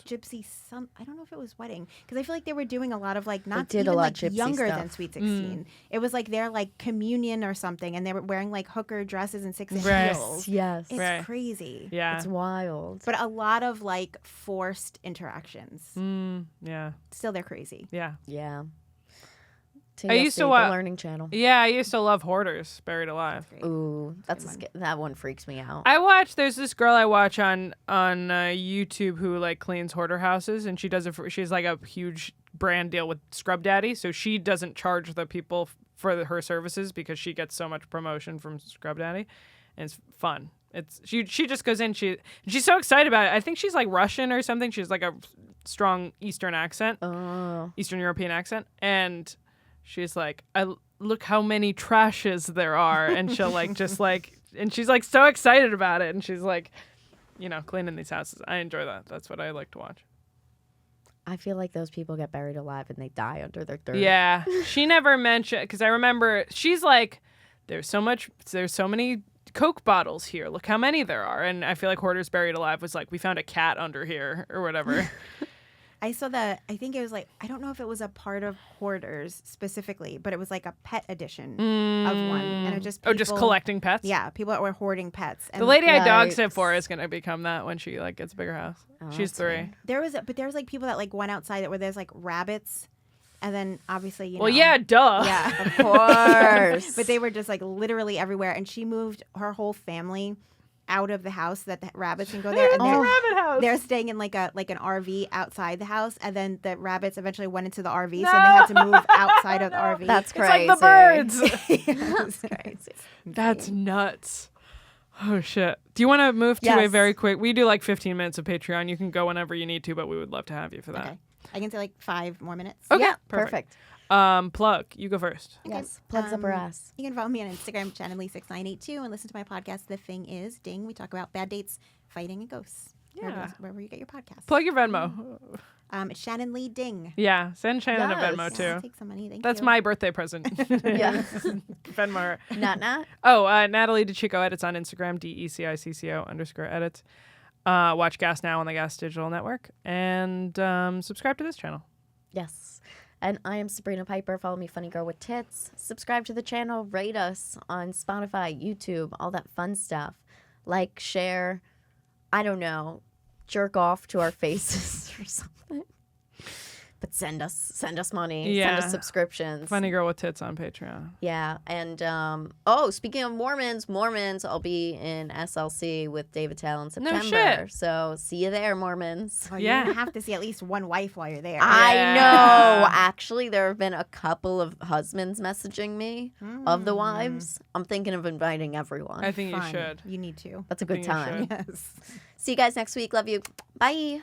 gypsy. I don't know if it was wedding because I feel like they were doing a lot of like not did a even lot like gypsy younger stuff. than Sweet 16. It was like their like communion or something, and they were wearing like hooker dresses and 6-inch Right. heels. Yes. It's Right. crazy. Yeah. It's wild. But a lot of like forced interactions. Yeah. Still, they're crazy. Yeah. Yeah. I used to TLC, wa- the Learning Channel. Yeah, I used to love Hoarders, Buried Alive. Great. Ooh, that's Good that one freaks me out. I watch. There's this girl I watch on YouTube who like cleans hoarder houses, and she does it. She's like a huge brand deal with Scrub Daddy, so she doesn't charge the people for her services because she gets so much promotion from Scrub Daddy, and it's fun. It's she just goes in. She's so excited about it. I think she's like Russian or something. She's like a strong Eastern accent, Oh. Eastern European accent, and she's like, look how many trashes there are, and she'll like just like, and she's like so excited about it, and she's like, cleaning these houses. I enjoy that. That's what I like to watch. I feel like those people get buried alive and they die under their dirt. Yeah, she never mentioned, because I remember she's like, there's so many Coke bottles here. Look how many there are, and I feel like Hoarders Buried Alive was like, we found a cat under here or whatever. I saw that. I think it was like, I don't know if it was a part of Hoarders specifically, but it was like a pet edition of one, and it just just people- collecting pets. Yeah, people that were hoarding pets. And The lady I dog Right. sit for is gonna become that when she like gets a bigger house. Oh, She's that's 3. weird. there was like people that like went outside that where there's like rabbits, and then obviously Well, yeah, duh. yeah, Of course. but they were just like literally everywhere, and she moved her whole family out of the house so that the rabbits can go there. And rabbit house. they're staying in like an RV outside the house, and then the rabbits eventually went into the RV, so they had to move outside of the RV. That's It's crazy. like the birds. That's crazy. That's nuts. Oh, shit. Do you want to move to a Yes. very quick... We do like 15 minutes of Patreon. You can go whenever you need to, but we would love to have you for that. Okay. I can say like 5 more minutes. Okay, Yeah, perfect. perfect. Plug. You go first. Okay. Yes, plugs up her ass. You can follow me on Instagram, Shannon Lee 6982, and listen to my podcast, The Thing Is Ding. We talk about bad dates, fighting, and ghosts. Yeah. Wherever you get your podcast. Plug your Venmo. It's Shannon Lee Ding. Yeah, send Shannon Yes. a Venmo, too. Yeah, take some money. Thank That's you. my birthday present. Yeah. Venmo her. Nat. Oh, Natalie DECICCO edits on Instagram, DECICCO_edits. Watch Gas Now on the Gas Digital Network. And subscribe to this channel. Yes. And I am Sabrina Piper. Follow me, Funny Girl with Tits. Subscribe to the channel. Rate us on Spotify, YouTube, all that fun stuff. Like, share, I don't know, jerk off to our faces or something. But send us money. Yeah. Send us subscriptions. Funny Girl with Tits on Patreon. Yeah. And, speaking of Mormons, I'll be in SLC with David Tell in September. shit. So see you there, Mormons. Well, Yeah. You're going to have to see at least one wife while you're there. I Yeah. know. Actually, there have been a couple of husbands messaging me of the wives. I'm thinking of inviting everyone. I think you Fun. should. You need to. That's a I good think you time. should. Yes. See you guys next week. Love you. Bye.